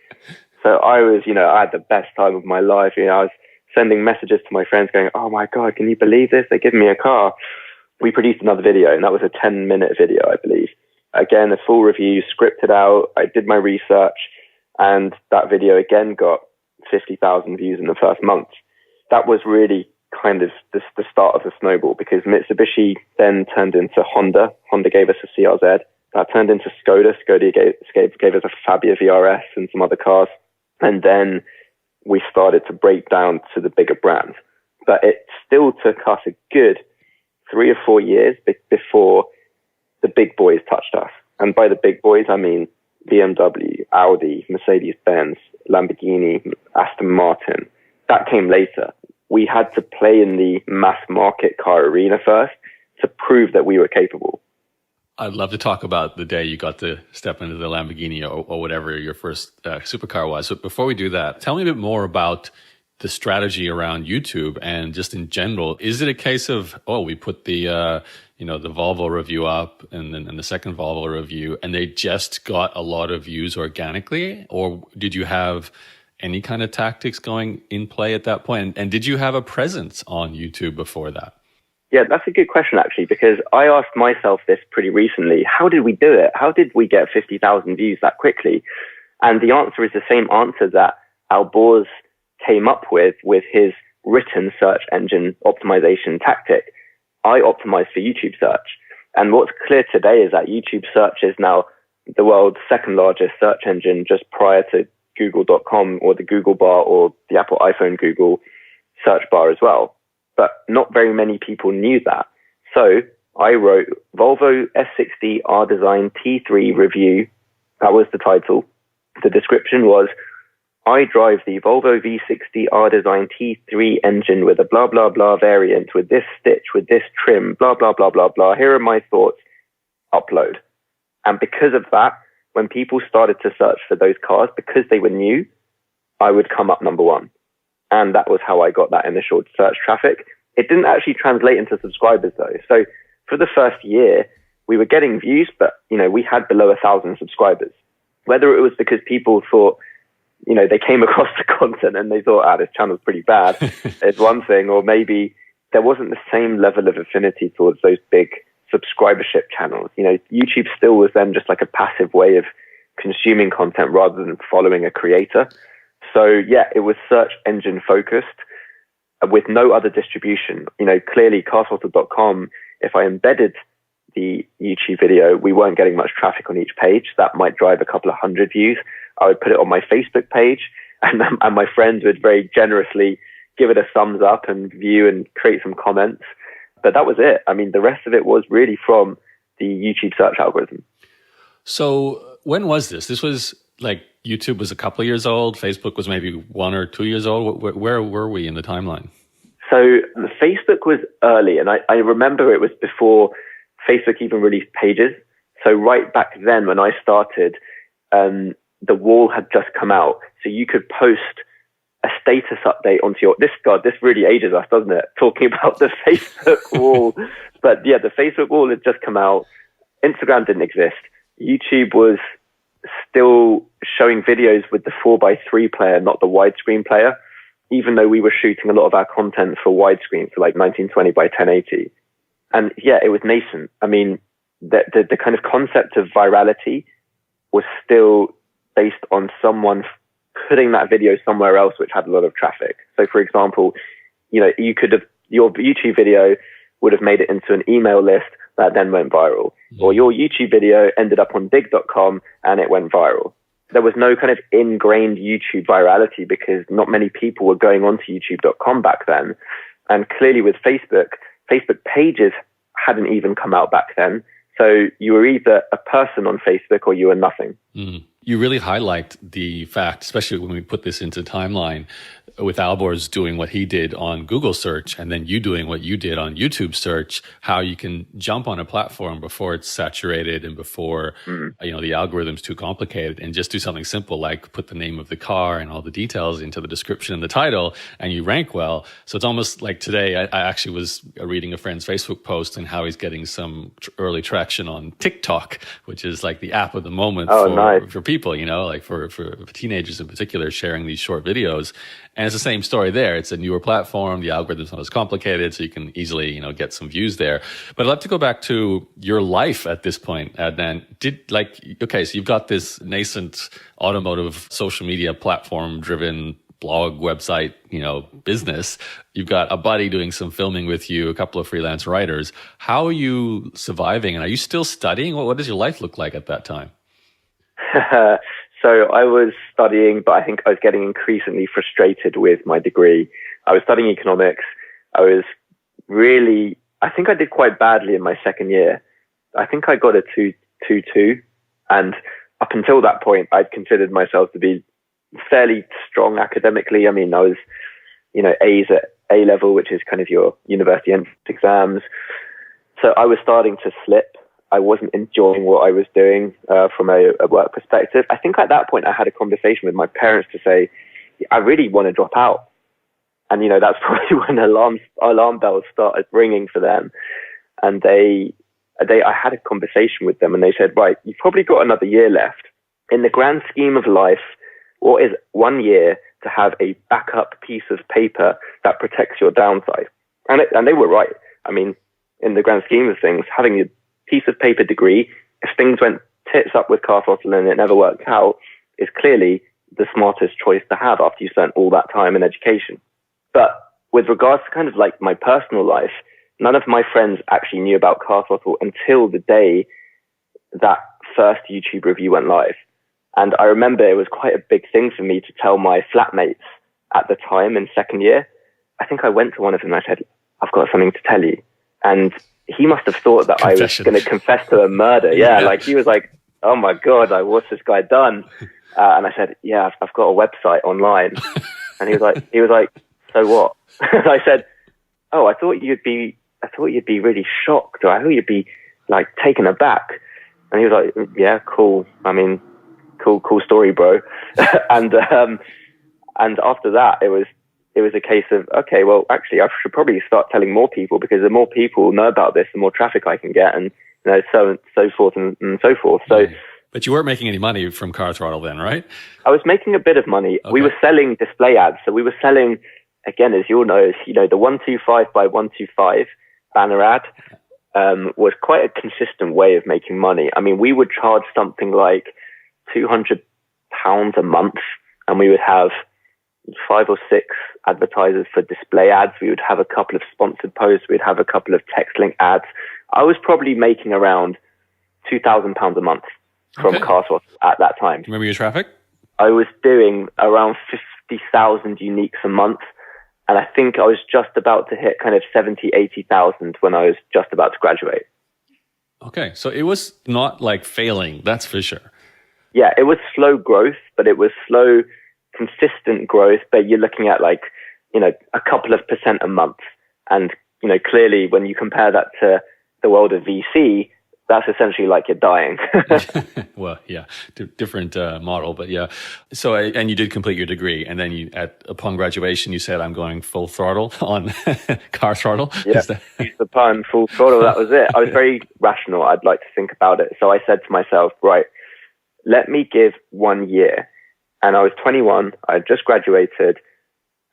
So I was, I had the best time of my life. I was sending messages to my friends going, oh my God, can you believe this? They're giving me a car. We produced another video, and that was a 10-minute video, I believe. Again, a full review, scripted out. I did my research, and that video again got 50,000 views in the first month. That was really kind of the start of the snowball, because Mitsubishi then turned into Honda. Honda gave us a CRZ. That turned into Skoda. Skoda gave us a Fabia VRS and some other cars. And then we started to break down to the bigger brands. But it still took us a good 3 or 4 years before the big boys touched us. And by the big boys, I mean BMW, Audi, Mercedes-Benz, Lamborghini, Aston Martin. That came later. We had to play in the mass market car arena first to prove that we were capable. I'd love to talk about the day you got to step into the Lamborghini or whatever your first supercar was. But before we do that, tell me a bit more about the strategy around YouTube and just in general. Is it a case of, we put the Volvo review up and then the second Volvo review, and they just got a lot of views organically? Or did you have any kind of tactics going in play at that point? And did you have a presence on YouTube before that? Yeah, that's a good question, actually, because I asked myself this pretty recently. How did we do it? How did we get 50,000 views that quickly? And the answer is the same answer that Alborz came up with his written search engine optimization tactic. I optimized for YouTube search. And what's clear today is that YouTube search is now the world's second largest search engine just prior to Google.com or the Google bar or the Apple iPhone Google search bar as well. But not very many people knew that. So I wrote Volvo S60 R Design T3 review. That was the title. The description was, I drive the Volvo V60 R Design T3 engine with a blah, blah, blah variant with this stitch, with this trim, blah, blah, blah, blah, blah. Here are my thoughts. Upload. And because of that, when people started to search for those cars, because they were new, I would come up number one. And that was how I got that initial search traffic. It didn't actually translate into subscribers though. So for the first year, we were getting views, but we had below 1,000 subscribers. Whether it was because people thought, they came across the content and they thought, this channel's pretty bad, is one thing, or maybe there wasn't the same level of affinity towards those big subscribership channels. YouTube still was then just like a passive way of consuming content rather than following a creator. So yeah, it was search engine focused with no other distribution. Clearly CarThrottle.com, if I embedded the YouTube video, we weren't getting much traffic on each page. That might drive a couple of hundred views. I would put it on my Facebook page and my friends would very generously give it a thumbs up and view and create some comments. But that was it. I mean, the rest of it was really from the YouTube search algorithm. So when was this? This was like YouTube was a couple of years old. Facebook was maybe 1 or 2 years old. Where were we in the timeline? So Facebook was early. And I remember it was before Facebook even released pages. So right back then when I started, the wall had just come out. So you could post a status update onto your, this really ages us, doesn't it? Talking about the Facebook wall. But yeah, the Facebook wall had just come out. Instagram didn't exist. YouTube was still showing videos with the 4:3 player, not the widescreen player, even though we were shooting a lot of our content for widescreen, for like 1920 by 1080. And yeah, it was nascent. I mean, the kind of concept of virality was still based on someone putting that video somewhere else which had a lot of traffic. So for example, you could have, your YouTube video would have made it into an email list that then went viral. Or your YouTube video ended up on dig.com and it went viral. There was no kind of ingrained YouTube virality because not many people were going onto youtube.com back then. And clearly with Facebook pages hadn't even come out back then. So you were either a person on Facebook or you were nothing. You really highlight the fact, especially when we put this into timeline, with Alborz doing what he did on Google search and then you doing what you did on YouTube search, how you can jump on a platform before it's saturated and before, the algorithm's too complicated and just do something simple like put the name of the car and all the details into the description and the title and you rank well. So it's almost like today, I actually was reading a friend's Facebook post and how he's getting some early traction on TikTok, which is like the app of the moment for people, like for teenagers in particular, sharing these short videos. And it's the same story there. It's a newer platform. The algorithm's not as complicated, so you can easily, get some views there. But I'd love to go back to your life at this point, Adnan. So you've got this nascent automotive social media platform-driven blog, website, business. You've got a buddy doing some filming with you, a couple of freelance writers. How are you surviving? And are you still studying? What does your life look like at that time? So I was studying, but I think I was getting increasingly frustrated with my degree. I was studying economics. I think I did quite badly in my second year. I think I got a 2.22. And up until that point, I'd considered myself to be fairly strong academically. I mean, I was, A's at A level, which is kind of your university entrance exams. So I was starting to slip. I wasn't enjoying what I was doing from a work perspective. I think at that point I had a conversation with my parents to say, I really want to drop out. And, that's probably when alarm bells started ringing for them. And I had a conversation with them and they said, right, you've probably got another year left. In the grand scheme of life, what is 1 year to have a backup piece of paper that protects your downside? And they were right. I mean, in the grand scheme of things, having a piece of paper degree, if things went tits up with CarThrottle and it never worked out, is clearly the smartest choice to have after you spent all that time in education. But with regards to kind of like my personal life, none of my friends actually knew about CarThrottle until the day that first YouTube review went live. And I remember it was quite a big thing for me to tell my flatmates at the time in second year. I think I went to one of them and I said, I've got something to tell you. And he must have thought that Confession. I was going to confess to a murder. Yeah, like he was like, oh my God, like, what's this guy done? And I said, yeah, I've got a website online. And he was like, so what? And I said, oh, I thought you'd be really shocked, or I thought you'd be like taken aback. And he was like, yeah, cool. I mean, cool story, bro. And after that, it was a case of, okay, well, actually, I should probably start telling more people, because the more people know about this, the more traffic I can get, and so forth and so forth. So, but you weren't making any money from CarThrottle then, right? I was making a bit of money. Okay. We were selling display ads, so we were selling, again, as you'll know, the 125 by 125 banner ad was quite a consistent way of making money. I mean, we would charge something like £200 a month, and we would have 5 or 6 advertisers for display ads. We would have a couple of sponsored posts. We'd have a couple of text link ads. I was probably making around £2,000 a month from CarThrottle at that time. Do you remember your traffic? I was doing around 50,000 uniques a month. And I think I was just about to hit kind of 70, 80,000 when I was just about to graduate. Okay. So it was not like failing. That's for sure. Yeah, it was slow growth, but it was slow, consistent growth. But you're looking at like, a couple of % a month. And, clearly when you compare that to the world of VC, that's essentially like you're dying. Well, yeah, different model, but yeah. So, and you did complete your degree, and then upon graduation, you said, "I'm going full throttle on CarThrottle." Yeah, use the pun, full throttle. That was it. I was very rational. I'd like to think about it. So I said to myself, right, let me give 1 year. And I was 21. I had just graduated,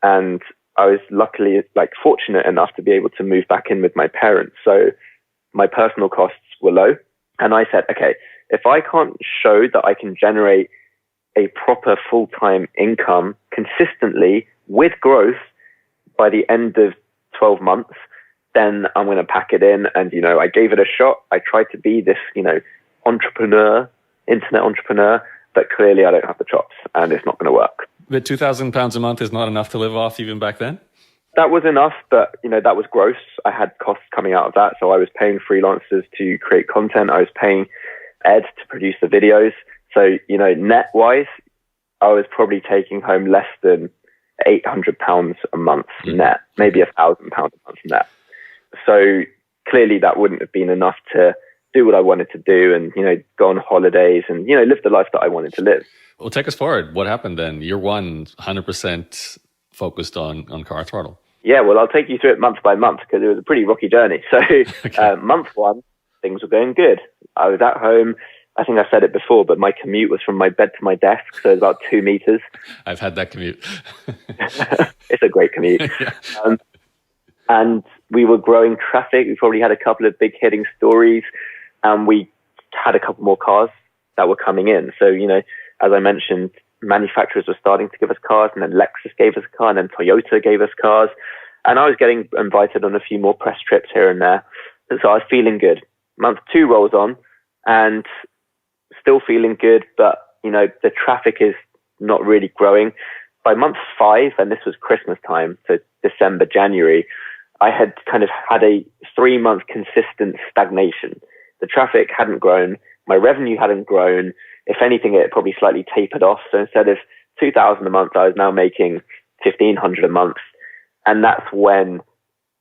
and I was luckily fortunate enough to be able to move back in with my parents. So my personal costs were low. And I said, okay, if I can't show that I can generate a proper full-time income consistently with growth by the end of 12 months, then I'm going to pack it in. And, I gave it a shot. I tried to be this, internet entrepreneur, but clearly I don't have the chops and it's not going to work. But £2,000 a month is not enough to live off even back then? That was enough, but, that was gross. I had costs coming out of that. So I was paying freelancers to create content. I was paying Ed to produce the videos. So, net-wise, I was probably taking home less than £800 a month net, maybe £1,000 a month net. So clearly that wouldn't have been enough to do what I wanted to do and, go on holidays and, live the life that I wanted to live. Well, take us forward. What happened then? Year one, 100% focused on CarThrottle. Yeah, well, I'll take you through it month by month because it was a pretty rocky journey. So month one, things were going good. I was at home. I think I said it before, but my commute was from my bed to my desk. So it was about 2 meters. I've had that commute. It's a great commute. Yeah. And we were growing traffic. We probably had a couple of big hitting stories, and we had a couple more cars that were coming in. So, as I mentioned, manufacturers were starting to give us cars, and then Lexus gave us a car, and then Toyota gave us cars. And I was getting invited on a few more press trips here and there. And so I was feeling good. Month 2 rolls on and still feeling good, but, the traffic is not really growing. By month 5, and this was Christmas time, so December, January, I had kind of had a 3-month consistent stagnation. The traffic hadn't grown. My revenue hadn't grown. If anything, it probably slightly tapered off. So instead of $2,000 a month, I was now making $1,500 a month. And that's when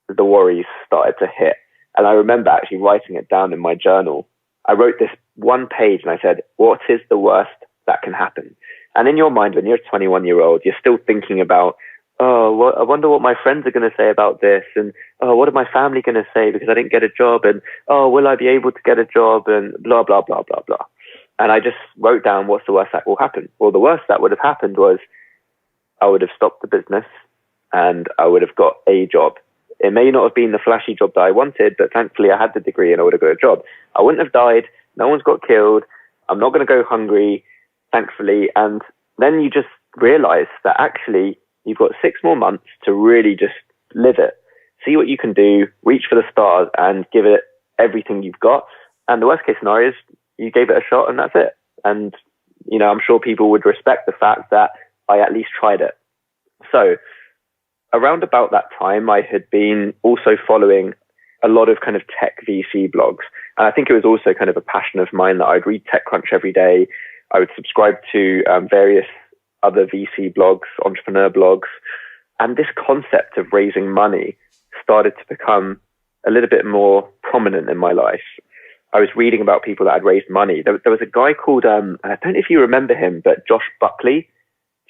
the worries started to hit. And I remember actually writing it down in my journal. I wrote this one page and I said, what is the worst that can happen? And in your mind, when you're a 21-year-old, you're still thinking about, I wonder what my friends are going to say about this. And, what are my family going to say because I didn't get a job? And, will I be able to get a job? And blah, blah, blah, blah, blah. And I just wrote down what's the worst that will happen. Well, the worst that would have happened was I would have stopped the business and I would have got a job. It may not have been the flashy job that I wanted, but thankfully I had the degree and I would have got a job. I wouldn't have died. No one's got killed. I'm not going to go hungry, thankfully. And then you just realize that actually you've got 6 more months to really just live it. See what you can do, reach for the stars and give it everything you've got. And the worst case scenario is you gave it a shot and that's it. And, I'm sure people would respect the fact that I at least tried it. So around about that time, I had been also following a lot of kind of tech VC blogs. And I think it was also kind of a passion of mine that I'd read TechCrunch every day. I would subscribe to various other VC blogs, entrepreneur blogs. And this concept of raising money started to become a little bit more prominent in my life. I was reading about people that had raised money. There was a guy called, I don't know if you remember him, but Josh Buckley.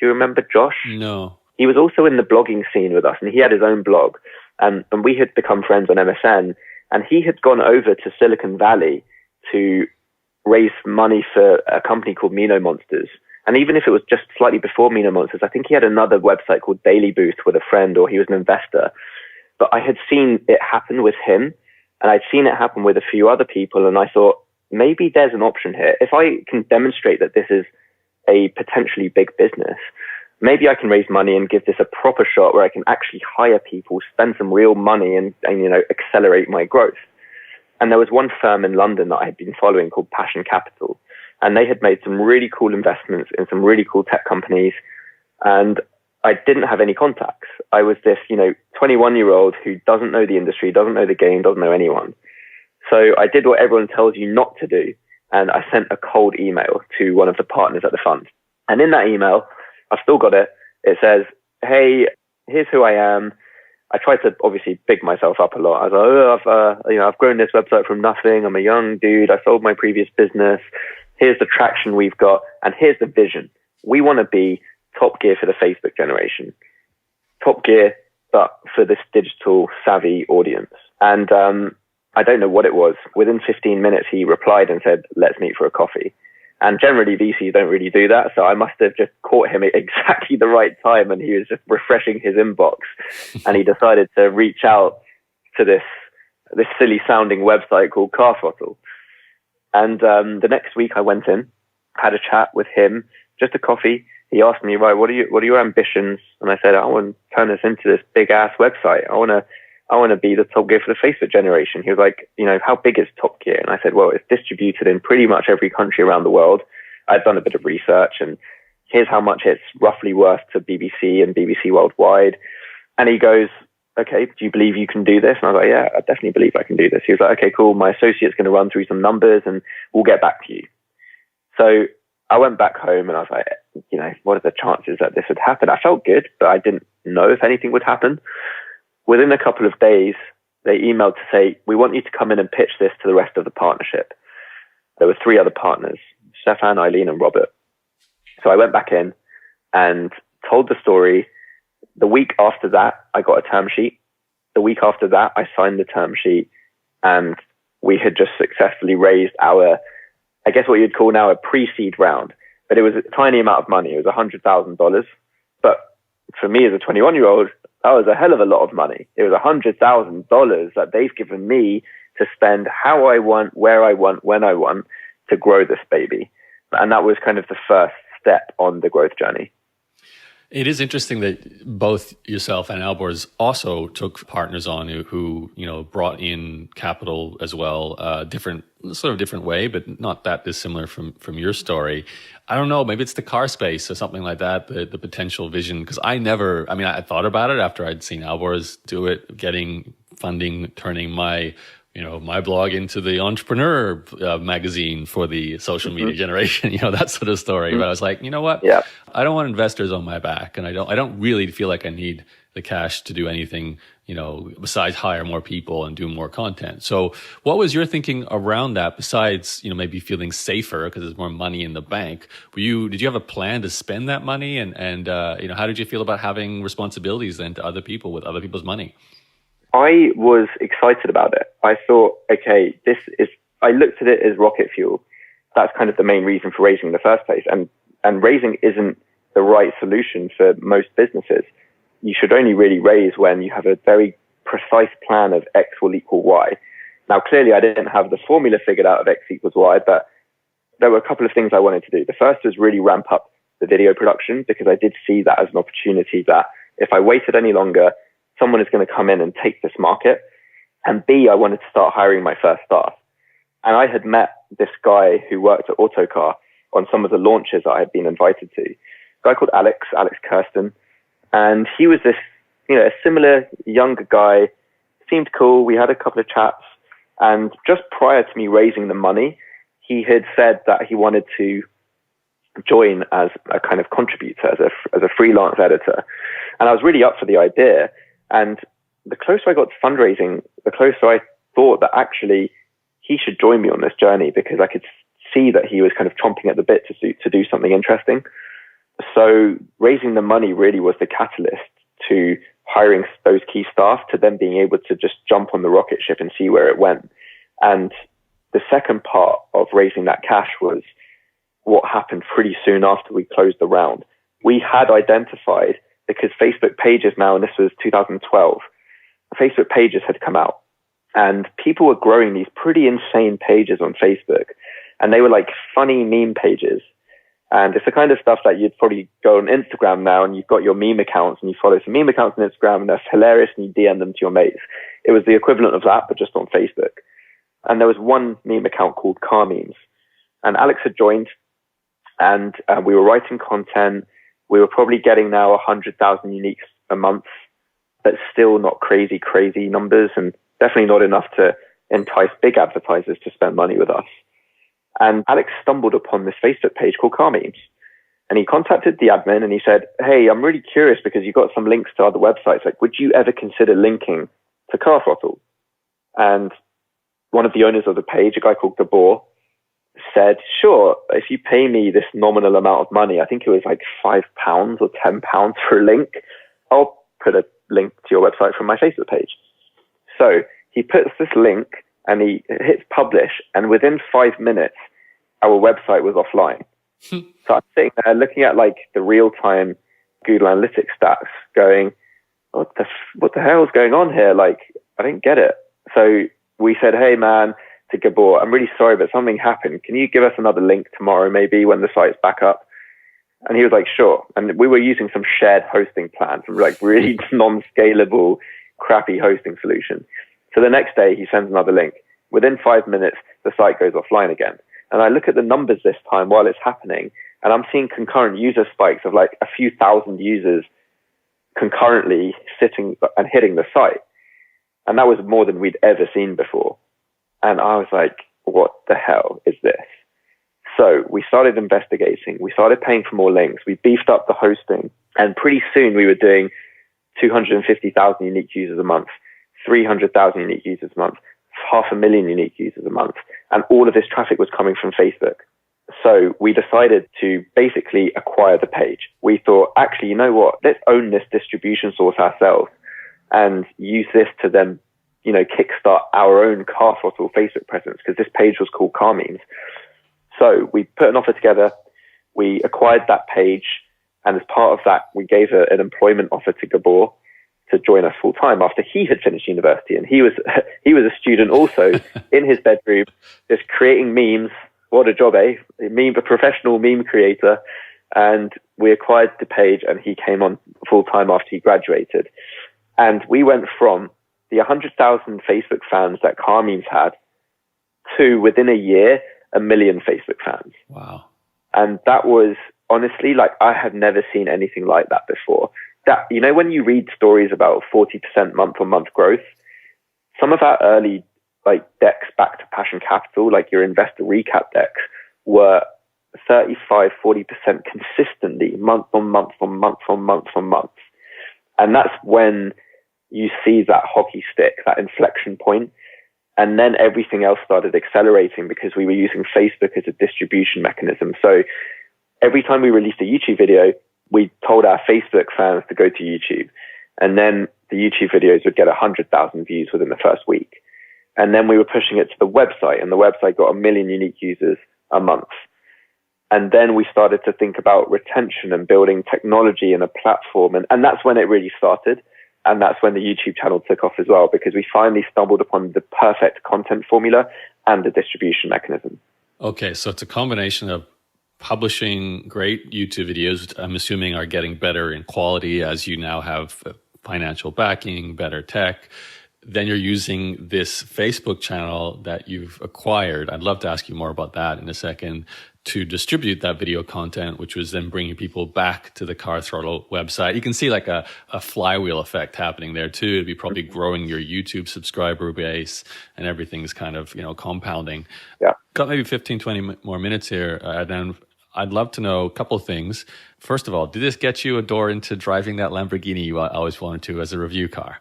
Do you remember Josh? No. He was also in the blogging scene with us, and he had his own blog. And we had become friends on MSN, and he had gone over to Silicon Valley to raise money for a company called Mino Monsters. And even if it was just slightly before Mino Monsters, I think he had another website called Daily Boost with a friend, or he was an investor. But I had seen it happen with him, and I'd seen it happen with a few other people, and I thought, maybe there's an option here. If I can demonstrate that this is a potentially big business, maybe I can raise money and give this a proper shot where I can actually hire people, spend some real money and accelerate my growth. And there was one firm in London that I had been following called Passion Capital. And they had made some really cool investments in some really cool tech companies. And I didn't have any contacts. I was this, 21-year-old who doesn't know the industry, doesn't know the game, doesn't know anyone. So I did what everyone tells you not to do. And I sent a cold email to one of the partners at the fund. And in that email, I've still got it. It says, hey, here's who I am. I tried to obviously big myself up a lot. I was like, I've grown this website from nothing. I'm a young dude. I sold my previous business. Here's the traction we've got. And here's the vision. We want to be Top Gear for the Facebook generation. Top Gear, but for this digital savvy audience. And I don't know what it was. Within 15 minutes, he replied and said, let's meet for a coffee. And generally, VCs don't really do that. So I must have just caught him at exactly the right time. And he was just refreshing his inbox. And he decided to reach out to this silly sounding website called CarThrottle. And the next week I went in, had a chat with him, just a coffee. He asked me, right, what are your ambitions? And I said, I want to turn this into this big ass website. I want to be the Top Gear for the Facebook generation. He was like, how big is Top Gear? And I said, well, it's distributed in pretty much every country around the world. I'd done a bit of research, and here's how much it's roughly worth to BBC and BBC Worldwide. And he goes, okay, do you believe you can do this? And I was like, yeah, I definitely believe I can do this. He was like, okay, cool. My associate's going to run through some numbers and we'll get back to you. So I went back home and I was like, what are the chances that this would happen? I felt good, but I didn't know if anything would happen. Within a couple of days, they emailed to say, we want you to come in and pitch this to the rest of the partnership. There were 3 other partners, Stefan, Eileen, and Robert. So I went back in and told the story. The week after that, I got a term sheet. The week after that, I signed the term sheet, and we had just successfully raised our, I guess what you'd call now a pre-seed round. But it was a tiny amount of money. It was $100,000. But for me as a 21-year-old, that was a hell of a lot of money. It was $100,000 that they've given me to spend how I want, where I want, when I want to grow this baby. And that was kind of the first step on the growth journey. It is interesting that both yourself and Alborz also took partners on who brought in capital as well, different way, but not that dissimilar from your story. I don't know, maybe it's the car space or something like that, the potential vision. Because I thought about it after I'd seen Alborz do it, getting funding, turning my blog into the Entrepreneur magazine for the social media generation, that sort of story. But I was like, you know what? Yeah. I don't want investors on my back, and I don't really feel like I need the cash to do anything, besides hire more people and do more content. So what was your thinking around that besides, maybe feeling safer because there's more money in the bank? Did you have a plan to spend that money? And how did you feel about having responsibilities then to other people with other people's money? I was excited about it. I thought, okay, I looked at it as rocket fuel. That's kind of the main reason for raising in the first place. And raising isn't the right solution for most businesses. You should only really raise when you have a very precise plan of X will equal Y. Now, clearly I didn't have the formula figured out of X equals Y, but there were a couple of things I wanted to do. The first was really ramp up the video production, because I did see that as an opportunity that if I waited any longer, someone is going to come in and take this market. And B, I wanted to start hiring my first staff. And I had met this guy who worked at Autocar on some of the launches that I had been invited to. A guy called Alex Kirsten. And he was this, a similar younger guy, seemed cool. We had a couple of chats. And just prior to me raising the money, he had said that he wanted to join as a kind of contributor, as a freelance editor. And I was really up for the idea. And the closer I got to fundraising, the closer I thought that actually he should join me on this journey, because I could see that he was kind of chomping at the bit to do something interesting. So raising the money really was the catalyst to hiring those key staff, to then being able to just jump on the rocket ship and see where it went. And the second part of raising that cash was what happened pretty soon after we closed the round. We had identified, because Facebook pages now, and this was 2012, Facebook pages had come out, and people were growing these pretty insane pages on Facebook, and they were like funny meme pages. And it's the kind of stuff that you'd probably go on Instagram now, and you've got your meme accounts, and you follow some meme accounts on Instagram, and they're hilarious, and you DM them to your mates. It was the equivalent of that, but just on Facebook. And there was one meme account called Car Memes, and Alex had joined, and we were writing content. We were probably getting now 100,000 uniques a month, but still not crazy numbers, and definitely not enough to entice big advertisers to spend money with us. And Alex stumbled upon this Facebook page called Car Memes. And he contacted the admin and he said, hey, I'm really curious because you've got some links to other websites. Like, would you ever consider linking to CarThrottle? And one of the owners of the page, a guy called Gabor, said, sure, if you pay me this nominal amount of money, I think it was like £5 or £10 for a link, I'll put a link to your website from my Facebook page. So he puts this link and he hits publish, and within 5 minutes, our website was offline. So I'm sitting there looking at like the real-time Google Analytics stats going, what the hell is going on here? Like, I didn't get it. So we said, hey man, to Gabor, I'm really sorry, but something happened. Can you give us another link tomorrow, maybe when the site's back up? And he was like, sure. And we were using some shared hosting plans, some like really non-scalable, crappy hosting solution. So the next day he sends another link. Within 5 minutes, the site goes offline again. And I look at the numbers this time while it's happening, and I'm seeing concurrent user spikes of like a few thousand users concurrently sitting and hitting the site. And that was more than we'd ever seen before. And I was like, what the hell is this? So we started investigating. We started paying for more links. We beefed up the hosting. And pretty soon we were doing 250,000 unique users a month, 300,000 unique users a month, 500,000 unique users a month. And all of this traffic was coming from Facebook. So we decided to basically acquire the page. We thought, actually, you know what? Let's own this distribution source ourselves and use this to then, kickstart our own CarThrottle Facebook presence, because this page was called Car Memes. So we put an offer together. We acquired that page. And as part of that, we gave an employment offer to Gabor to join us full time after he had finished university. And he was a student also in his bedroom, just creating memes. What a job, eh? A professional meme creator. And we acquired the page and he came on full time after he graduated. And we went from the 100,000 Facebook fans that Car Memes had to, within a year, 1 million Facebook fans. Wow. And that was honestly, like, I had never seen anything like that before. That, when you read stories about 40% month-on-month growth, some of our early decks back to Passion Capital, like your investor recap decks, were 35-40% consistently month-on-month. And that's when you see that hockey stick, that inflection point. And then everything else started accelerating because we were using Facebook as a distribution mechanism. So every time we released a YouTube video, we told our Facebook fans to go to YouTube. And then the YouTube videos would get 100,000 views within the first week. And then we were pushing it to the website, and the website got 1 million unique users a month. And then we started to think about retention and building technology and a platform. And that's when it really started. And that's when the YouTube channel took off as well, because we finally stumbled upon the perfect content formula and the distribution mechanism. Okay, so it's a combination of publishing great YouTube videos, which I'm assuming are getting better in quality as you now have financial backing, better tech, then you're using this Facebook channel that you've acquired. I'd love to ask you more about that in a second, to distribute that video content, which was then bringing people back to the CarThrottle website. You can see like a flywheel effect happening there too. It'd be probably growing your YouTube subscriber base, and everything's kind of, compounding. Yeah. Got maybe 15, 20 more minutes here. Then I'd love to know a couple of things. First of all, did this get you a door into driving that Lamborghini you always wanted to as a review car?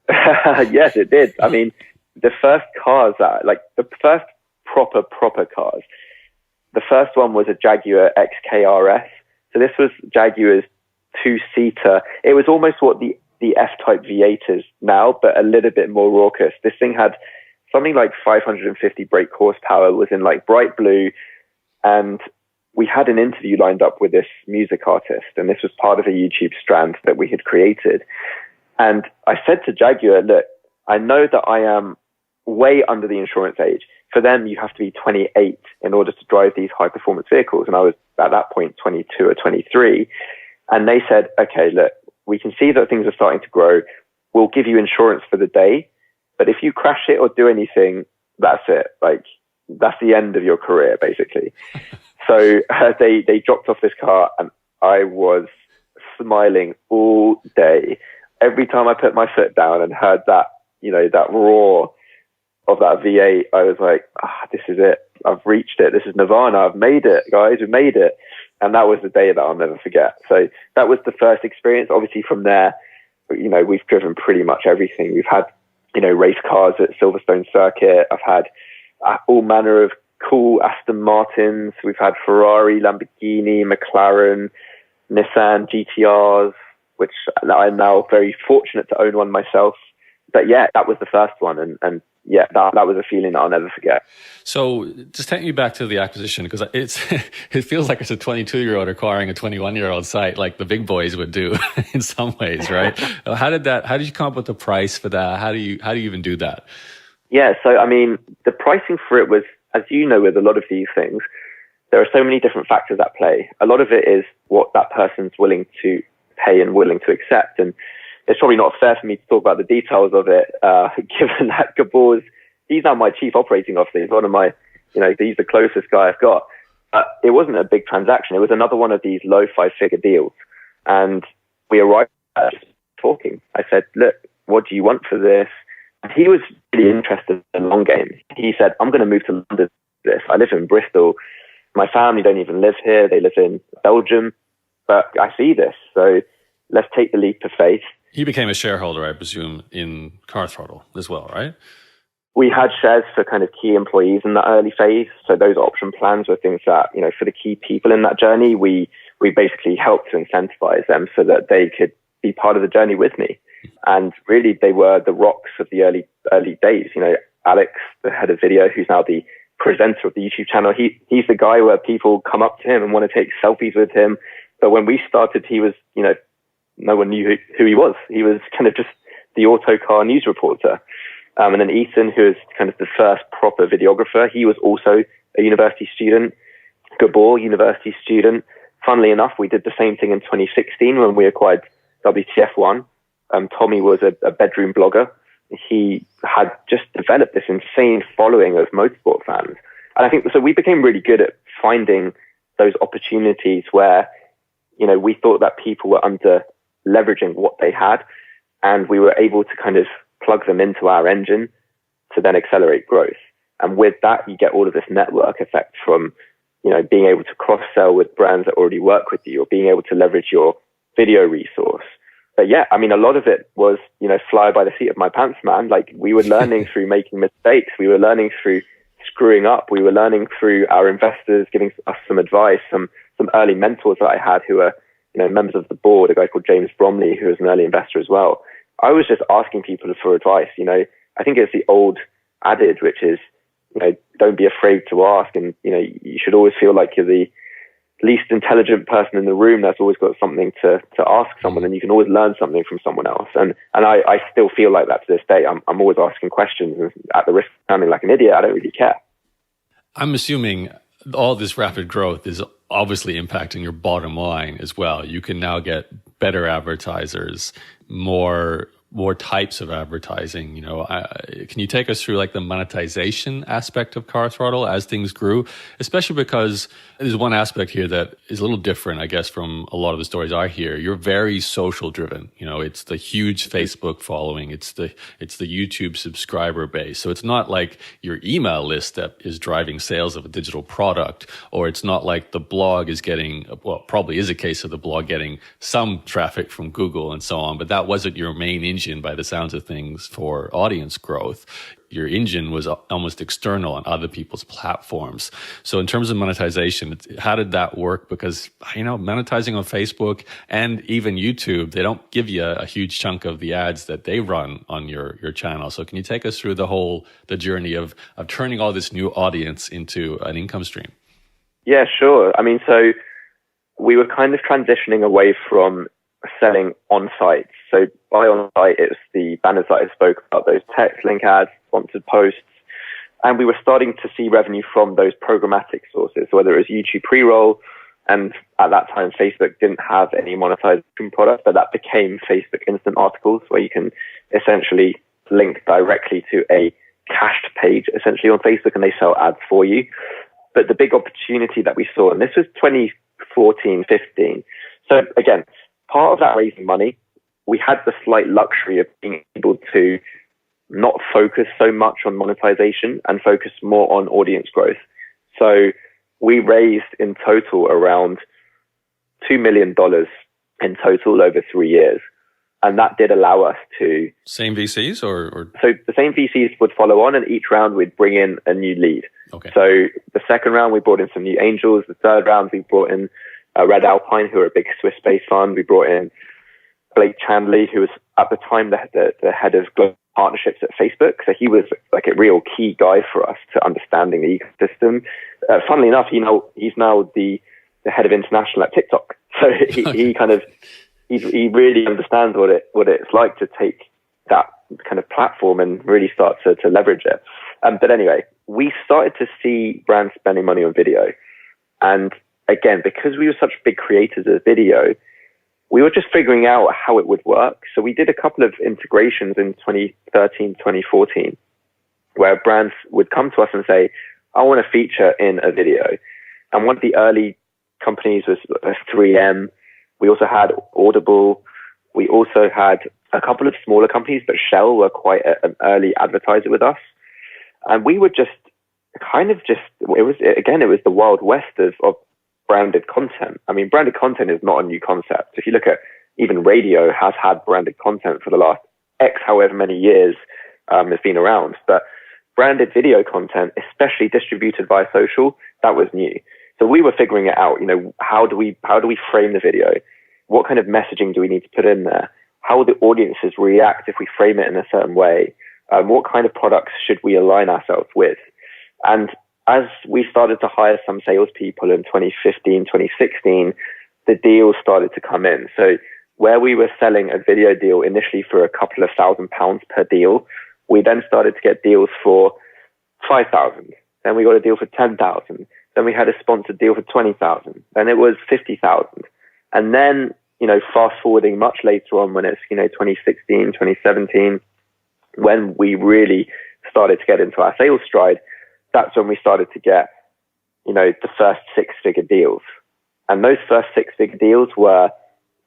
Yes, it did. I mean, the first cars the first proper cars, the first one was a Jaguar XKRS. So this was Jaguar's two-seater. It was almost what the F-Type V8 is now, but a little bit more raucous. This thing had something like 550 brake horsepower, was in like bright blue, and we had an interview lined up with this music artist, and this was part of a YouTube strand that we had created. And I said to Jaguar, look, I know that I am way under the insurance age. For them, you have to be 28 in order to drive these high performance vehicles. And I was at that point 22 or 23. And they said, okay, look, we can see that things are starting to grow. We'll give you insurance for the day. But if you crash it or do anything, that's it. Like, that's the end of your career, basically. So they dropped off this car, and I was smiling all day. Every time I put my foot down and heard that, that roar of that V8, I was like, this is it. I've reached it. This is Nirvana. I've made it, guys. We've made it. And that was the day that I'll never forget. So that was the first experience. Obviously from there, we've driven pretty much everything. We've had, race cars at Silverstone Circuit. I've had all manner of cool Aston Martins. We've had Ferrari, Lamborghini, McLaren, Nissan GTRs, which I'm now very fortunate to own one myself. But yeah, that was the first one. And yeah, that was a feeling that I'll never forget. So just take me back to the acquisition, because it feels like it's a 22-year-old acquiring a 21-year-old site, like the big boys would do in some ways, right? How did you come up with the price for that? How do you even do that? Yeah, so I mean, the pricing for it was, as you know, with a lot of these things, there are so many different factors at play. A lot of it is what that person's willing to pay and willing to accept. And it's probably not fair for me to talk about the details of it, given that Gabor, he's now my chief operating officer. He's one of my, he's the closest guy I've got. It wasn't a big transaction. It was another one of these low 5-figure deals. And we arrived at just talking. I said, look, what do you want for this? And he was really interested in the long game. He said, I'm going to move to London for this. I live in Bristol. My family don't even live here. They live in Belgium. But I see this. So let's take the leap of faith. He became a shareholder, I presume, in CarThrottle as well, right? We had shares for kind of key employees in the early phase. So those option plans were things that, for the key people in that journey, we basically helped to incentivize them so that they could be part of the journey with me. And really, they were the rocks of the early days. Alex, the head of video, who's now the presenter of the YouTube channel, he's the guy where people come up to him and want to take selfies with him. But when we started, he was, no one knew who he was. He was kind of just the auto car news reporter. And then Ethan, who is kind of the first proper videographer, he was also a university student. Gabor, university student. Funnily enough, we did the same thing in 2016 when we acquired WTF1. Tommy was a bedroom blogger. He had just developed this insane following of motorsport fans. And I think so we became really good at finding those opportunities where, we thought that people were under leveraging what they had, and we were able to kind of plug them into our engine to then accelerate growth. And with that, you get all of this network effect from, being able to cross-sell with brands that already work with you, or being able to leverage your video resource. But yeah, I mean, a lot of it was, fly by the seat of my pants, man. Like, we were learning through making mistakes. We were learning through screwing up. We were learning through our investors giving us some advice, some early mentors that I had who were, members of the board, a guy called James Bromley, who was an early investor as well. I was just asking people for advice. I think it's the old adage, which is, don't be afraid to ask. And, you should always feel like you're the least intelligent person in the room that's always got something to ask someone, and you can always learn something from someone else. And I still feel like that to this day. I'm always asking questions, and at the risk of sounding like an idiot, I don't really care. I'm assuming all this rapid growth is obviously impacting your bottom line as well. You can now get better advertisers, more more types of advertising. Can you take us through like the monetization aspect of CarThrottle as things grew, especially because there's one aspect here that is a little different, I guess, from a lot of the stories I hear. You're very social driven. It's the huge Facebook following. It's the YouTube subscriber base. So it's not like your email list that is driving sales of a digital product, or it's not like the blog is getting, well, probably is a case of the blog getting some traffic from Google and so on, but that wasn't your main engine by the sounds of things for audience growth. Your engine was almost external on other people's platforms. So in terms of monetization, how did that work? Because, monetizing on Facebook and even YouTube, they don't give you a huge chunk of the ads that they run on your channel. So can you take us through the journey of turning all this new audience into an income stream? Yeah, sure. So we were kind of transitioning away from selling on site. So by on site, it's the banners that I spoke about, those text link ads, sponsored posts. And we were starting to see revenue from those programmatic sources, whether it was YouTube pre-roll. And at that time, Facebook didn't have any monetization product, but that became Facebook Instant Articles, where you can essentially link directly to a cached page, essentially on Facebook, and they sell ads for you. But the big opportunity that we saw, and this was 2014, 15. So again, part of that raising money, we had the slight luxury of being able to not focus so much on monetization and focus more on audience growth. So we raised in total around $2 million in total over 3 years. And that did allow us to... Same VCs or? So the same VCs would follow on, and each round we'd bring in a new lead. Okay. So the second round, we brought in some new angels. The third round, we brought in Red Alpine, who are a big Swiss-based fund. We brought in Blake Chandley, who was at the time the head of global partnerships at Facebook. So he was like a real key guy for us to understanding the ecosystem. Funnily enough, he's now the head of international at TikTok. So he really understands what it's like to take that kind of platform and really start to leverage it. But anyway, we started to see brands spending money on video. And again, because we were such big creators of video, we were just figuring out how it would work. So we did a couple of integrations in 2013, 2014, where brands would come to us and say, I want to feature in a video. And one of the early companies was 3M. We also had Audible. We also had a couple of smaller companies, but Shell were quite an early advertiser with us. And we were just it was the Wild West of branded content. I mean, branded content is not a new concept. If you look at even radio has had branded content for the last X however many years has been around. But branded video content, especially distributed via social, that was new. So we were figuring it out. How do we frame the video? What kind of messaging do we need to put in there? How will the audiences react if we frame it in a certain way? What kind of products should we align ourselves with? And as we started to hire some salespeople in 2015, 2016, the deals started to come in. So where we were selling a video deal initially for a couple of £1,000 per deal, we then started to get deals for 5,000. Then we got a deal for 10,000. Then we had a sponsored deal for 20,000. Then it was 50,000. And then, fast forwarding much later on when it's, 2016, 2017, when we really started to get into our sales stride, that's when we started to get, the first six-figure deals. And those first six-figure deals were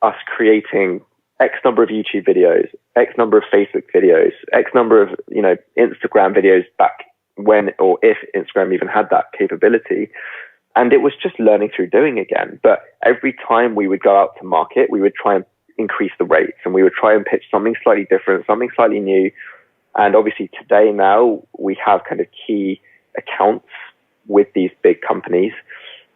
us creating X number of YouTube videos, X number of Facebook videos, X number of, Instagram videos back when or if Instagram even had that capability. And it was just learning through doing again. But every time we would go out to market, we would try and increase the rates, and we would try and pitch something slightly different, something slightly new. And obviously today now we have kind of key accounts with these big companies.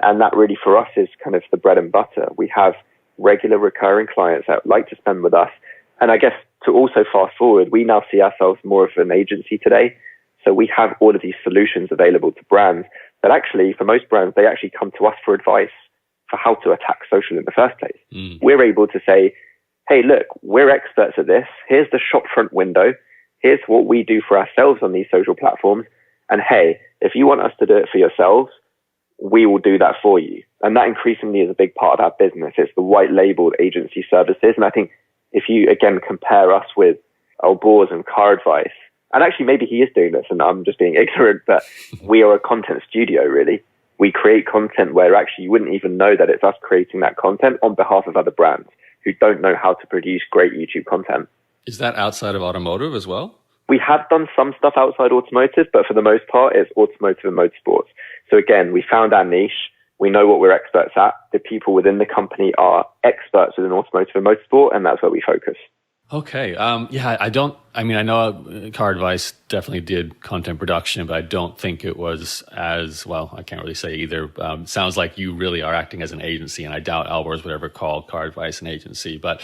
And that really for us is kind of the bread and butter. We have regular recurring clients that like to spend with us. And I guess to also fast forward, we now see ourselves more of an agency today. So we have all of these solutions available to brands that actually, for most brands, they actually come to us for advice for how to attack social in the first place. We're able to say, hey, look, we're experts at this. Here's the shopfront window. Here's what we do for ourselves on these social platforms. And hey, if you want us to do it for yourselves, we will do that for you. And that increasingly is a big part of our business. It's the white labeled agency services. And I think if you, again, compare us with Alborz and Car Advice. And actually, maybe he is doing this and I'm just being ignorant, but we are a content studio, really. We create content where actually you wouldn't even know that it's us creating that content on behalf of other brands who don't know how to produce great YouTube content. Is that outside of automotive as well? We have done some stuff outside automotive, but for the most part, it's automotive and motorsports. So again, we found our niche. We know what we're experts at. The people within the company are experts within automotive and motorsport, and that's where we focus. Okay. I know Car Advice definitely did content production, but I don't think it was as, well, I can't really say either. Sounds like you really are acting as an agency, and I doubt Alborz would ever call Car Advice an agency. But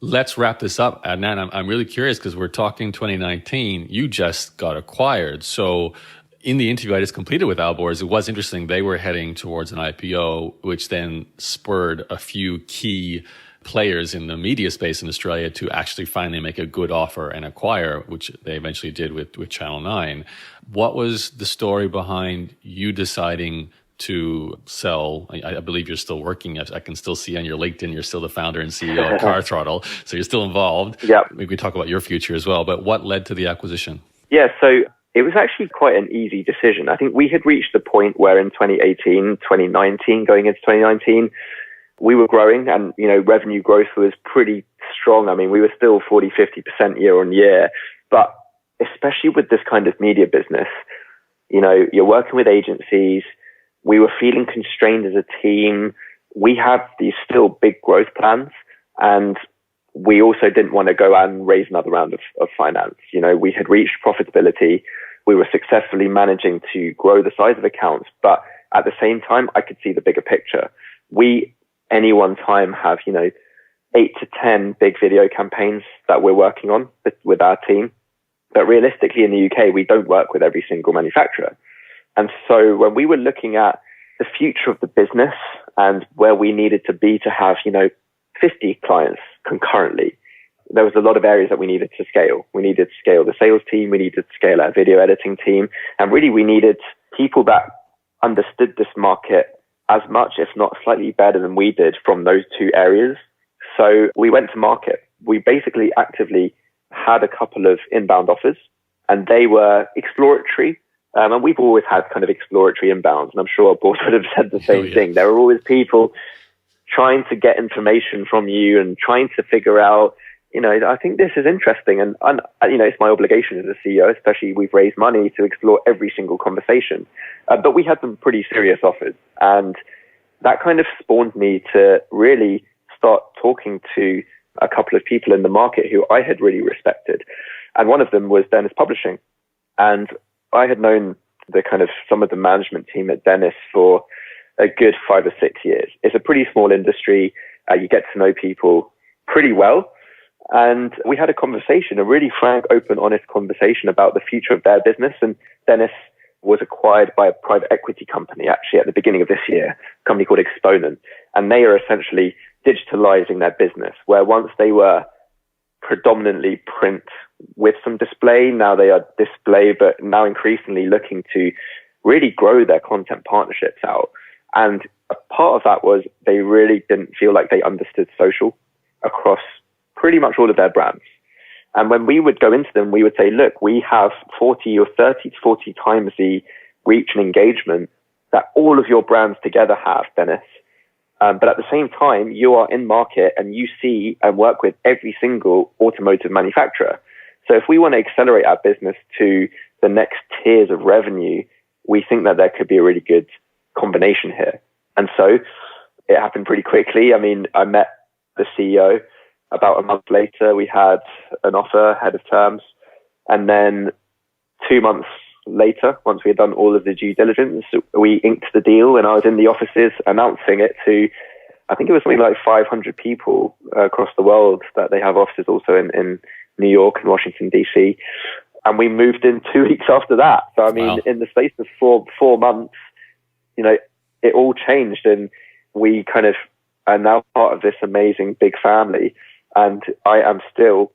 let's wrap this up. Adnan, I'm really curious because we're talking 2019. You just got acquired. So in the interview I just completed with Alborz, it was interesting. They were heading towards an IPO, which then spurred a few key players in the media space in Australia to actually finally make a good offer and acquire, which they eventually did with Channel 9. What was the story behind you deciding to sell? I believe you're still working. I can still see on your LinkedIn, you're still the founder and CEO of CarThrottle. So you're still involved. Yeah. Maybe we talk about your future as well, but what led to the acquisition? Yeah, so it was actually quite an easy decision. I think we had reached the point where in 2018, 2019, going into 2019, we were growing and, revenue growth was pretty strong. I mean, we were still 40, 50% year on year, but especially with this kind of media business, you're working with agencies. We were feeling constrained as a team. We have these still big growth plans, and we also didn't want to go out and raise another round of finance. We had reached profitability. We were successfully managing to grow the size of accounts, but at the same time, I could see the bigger picture. We, any one time, have, 8 to 10 big video campaigns that we're working on with our team. But realistically, in the UK, we don't work with every single manufacturer. And so when we were looking at the future of the business and where we needed to be to have, 50 clients concurrently, there was a lot of areas that we needed to scale. We needed to scale the sales team. We needed to scale our video editing team. And really, we needed people that understood this market as much, if not slightly better than we did from those two areas. So we went to market. We basically actively had a couple of inbound offers, and they were exploratory. And we've always had kind of exploratory inbounds, and I'm sure our board would have said the same thing. There are always people trying to get information from you and trying to figure out, I think this is interesting. And it's my obligation as a CEO, especially we've raised money to explore every single conversation. But we had some pretty serious offers. And that kind of spawned me to really start talking to a couple of people in the market who I had really respected. And one of them was Dennis Publishing. And I had known some of the management team at Dennis for a good 5 or 6 years. It's a pretty small industry. You get to know people pretty well. And we had a conversation, a really frank, open, honest conversation about the future of their business. And Dennis was acquired by a private equity company, actually, at the beginning of this year, a company called Exponent. And they are essentially digitalizing their business, where once they were predominantly print with some display, now they are display, but now increasingly looking to really grow their content partnerships out. And a part of that was they really didn't feel like they understood social across pretty much all of their brands. And when we would go into them, we would say, look, we have 30 to 40 times the reach and engagement that all of your brands together have, Dennis. But at the same time, you are in market and you see and work with every single automotive manufacturer. So if we want to accelerate our business to the next tiers of revenue, we think that there could be a really good combination here. And so it happened pretty quickly. I mean, I met the CEO. About a month later, we had an offer, head of terms. And then 2 months later, once we had done all of the due diligence, we inked the deal, and I was in the offices announcing it to, I think it was something like 500 people across the world, that they have offices also in New York and Washington, D.C. And we moved in 2 weeks after that. So, I mean, wow. In the space of four months, it all changed, and we kind of are now part of this amazing big family. And I am still,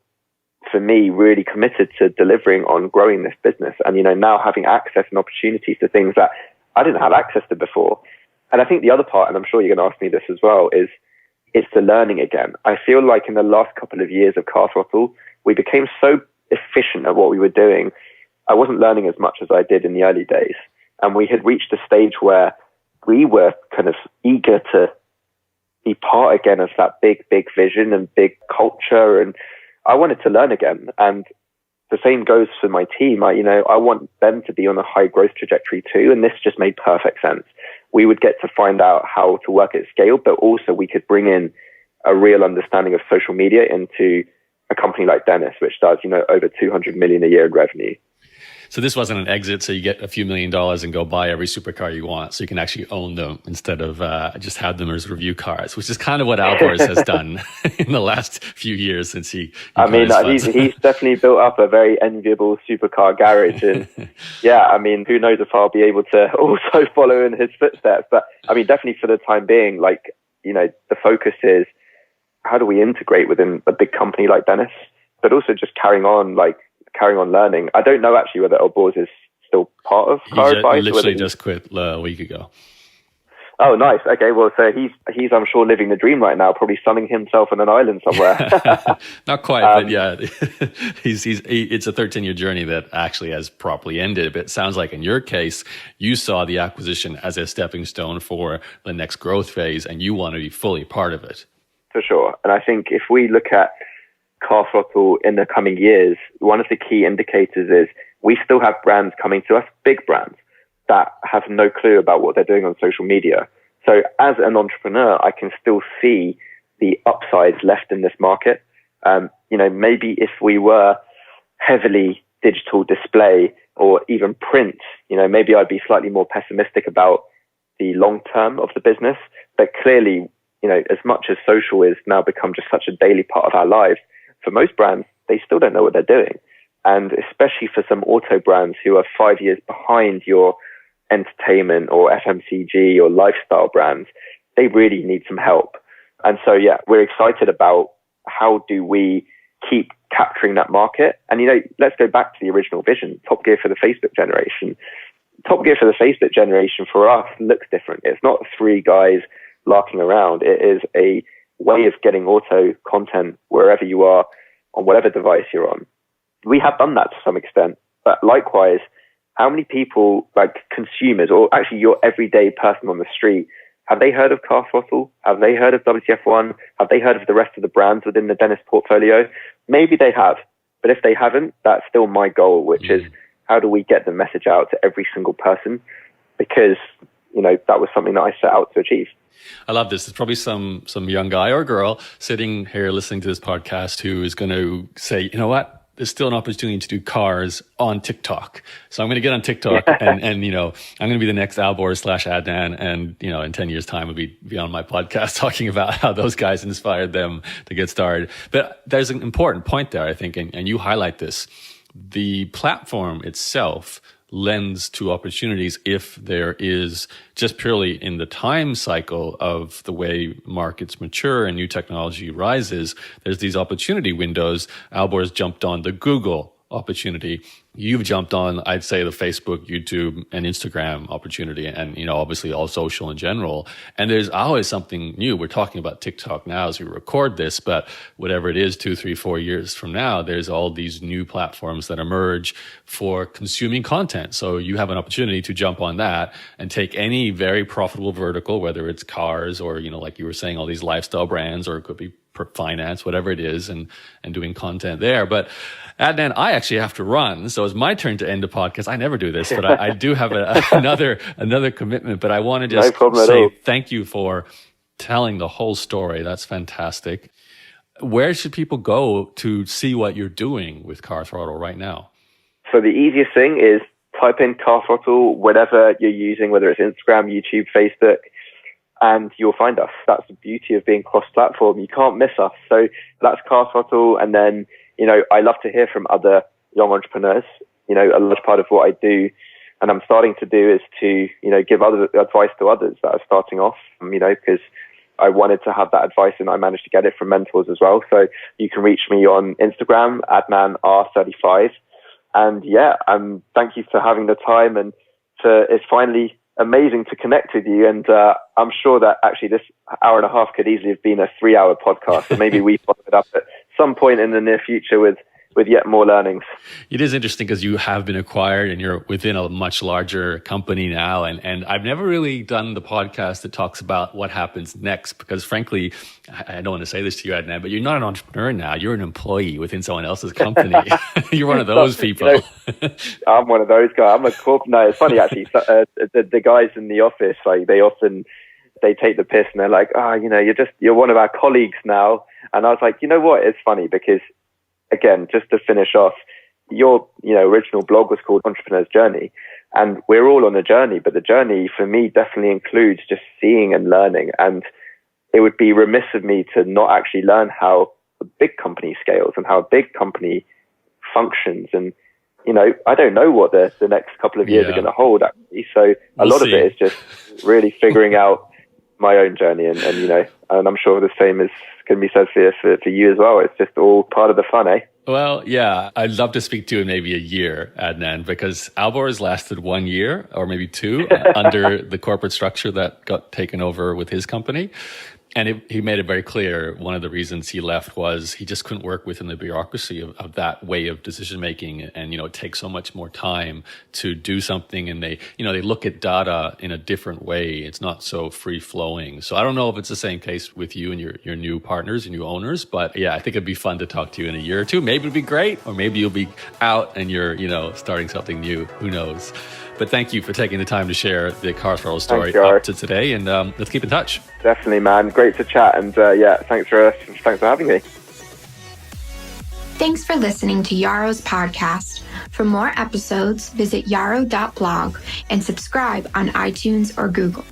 for me, really committed to delivering on growing this business. And, now having access and opportunities to things that I didn't have access to before. And I think the other part, and I'm sure you're going to ask me this as well, is it's the learning again. I feel like in the last couple of years of CarThrottle, we became so efficient at what we were doing, I wasn't learning as much as I did in the early days. And we had reached a stage where we were kind of eager to be part again of that big vision and big culture. And I wanted to learn again. And the same goes for my team. I want them to be on a high growth trajectory too. And this just made perfect sense. We would get to find out how to work at scale, but also we could bring in a real understanding of social media into a company like Dennis, which does, over 200 million a year in revenue. So this wasn't an exit, so you get a few $1 million and go buy every supercar you want, so you can actually own them instead of just have them as review cars, which is kind of what Alborz has done in the last few years since he he's definitely built up a very enviable supercar garage. And who knows if I'll be able to also follow in his footsteps. But definitely for the time being, the focus is how do we integrate within a big company like Dennis, but also just carrying on learning. I don't know actually whether Alborz is still part of Car Advice. He literally just quit a week ago. Oh, nice. Okay, well, so he's I'm sure living the dream right now, probably sunning himself on an island somewhere. Not quite, but yeah, it's a 13-year journey that actually has properly ended. But it sounds like in your case, you saw the acquisition as a stepping stone for the next growth phase, and you want to be fully part of it. For sure. And I think if we look at CarThrottle in the coming years, one of the key indicators is we still have brands coming to us, big brands, that have no clue about what they're doing on social media. So as an entrepreneur, I can still see the upsides left in this market. Maybe if we were heavily digital display or even print, maybe I'd be slightly more pessimistic about the long term of the business. But clearly, as much as social is now become just such a daily part of our lives, for most brands, they still don't know what they're doing. And especially for some auto brands who are 5 years behind your entertainment or FMCG or lifestyle brands, they really need some help. And so, we're excited about how do we keep capturing that market. And, let's go back to the original vision, Top Gear for the Facebook generation. Top Gear for the Facebook generation for us looks different. It's not three guys larking around. It is a way of getting auto content wherever you are, on whatever device you're on. We have done that to some extent, but likewise, how many people, like consumers, or actually your everyday person on the street, have they heard of CarThrottle? Have they heard of WTF1? Have they heard of the rest of the brands within the Dennis portfolio? Maybe they have, but if they haven't, that's still my goal, which is how do we get the message out to every single person? Because, that was something that I set out to achieve. I love this. There's probably some young guy or girl sitting here listening to this podcast who is going to say, you know what? There's still an opportunity to do cars on TikTok. So I'm going to get on TikTok and I'm going to be the next Alborz / Adnan. And, in 10 years time, I'll be on my podcast talking about how those guys inspired them to get started. But there's an important point there, I think, and you highlight this. The platform itself lends to opportunities if there is just purely in the time cycle of the way markets mature and new technology rises, there's these opportunity windows. Alborz jumped on the Google opportunity. You've jumped on, I'd say, the Facebook, YouTube, and Instagram opportunity, and obviously all social in general. And there's always something new. We're talking about TikTok now as we record this, but whatever it is, 2, 3, 4 years from now, there's all these new platforms that emerge for consuming content. So you have an opportunity to jump on that and take any very profitable vertical, whether it's cars or like you were saying, all these lifestyle brands, or it could be finance, whatever it is, and doing content there. But Adnan, I actually have to run, so it's my turn to end the podcast. I never do this, but I do have another commitment. But I want to just say thank you for telling the whole story. That's fantastic. Where should people go to see what you're doing with CarThrottle right now? So the easiest thing is type in CarThrottle, whatever you're using, whether it's Instagram, YouTube, Facebook, and you'll find us. That's the beauty of being cross-platform. You can't miss us. So that's CarThrottle. And then, I love to hear from other young entrepreneurs. A large part of what I do and I'm starting to do is to, give other advice to others that are starting off, because I wanted to have that advice and I managed to get it from mentors as well. So you can reach me on Instagram, AdnanR35. And thank you for having the time, and it's finally amazing to connect with you. And I'm sure that actually this hour and a half could easily have been a 3-hour podcast. So maybe we follow it up at some point in the near future with yet more learnings. It is interesting because you have been acquired and you're within a much larger company now. And I've never really done the podcast that talks about what happens next because frankly, I don't want to say this to you, Adnan, but you're not an entrepreneur now. You're an employee within someone else's company. You're one of those people. I'm one of those guys. I'm a corporate. No, it's funny actually. The guys in the office, like they take the piss and they're like, you're one of our colleagues now. And I was like, you know what? It's funny because, again, just to finish off, your original blog was called Entrepreneur's Journey, and we're all on a journey. But the journey for me definitely includes just seeing and learning. And it would be remiss of me to not actually learn how a big company scales and how a big company functions. And I don't know what the next couple of years are going to hold actually. So we'll lot see. Of it is just really figuring out my own journey, and I'm sure the same can be said for you as well. It's just all part of the fun, eh? Well, yeah, I'd love to speak to you in maybe a year, Adnan, because Alborz lasted 1 year or maybe 2 under the corporate structure that got taken over with his company. And he made it very clear one of the reasons he left was he just couldn't work within the bureaucracy of that way of decision making. And, it takes so much more time to do something. And they look at data in a different way. It's not so free flowing. So I don't know if it's the same case with you and your new partners, your new owners. But yeah, I think it'd be fun to talk to you in a year or two. Maybe it'd be great. Or maybe you'll be out and you're, starting something new. Who knows? But thank you for taking the time to share the CarThrottle story up to today. And let's keep in touch. Definitely, man. Great to chat. And thanks for having me. Thanks for listening to Yaro's podcast. For more episodes, visit yaro.blog and subscribe on iTunes or Google.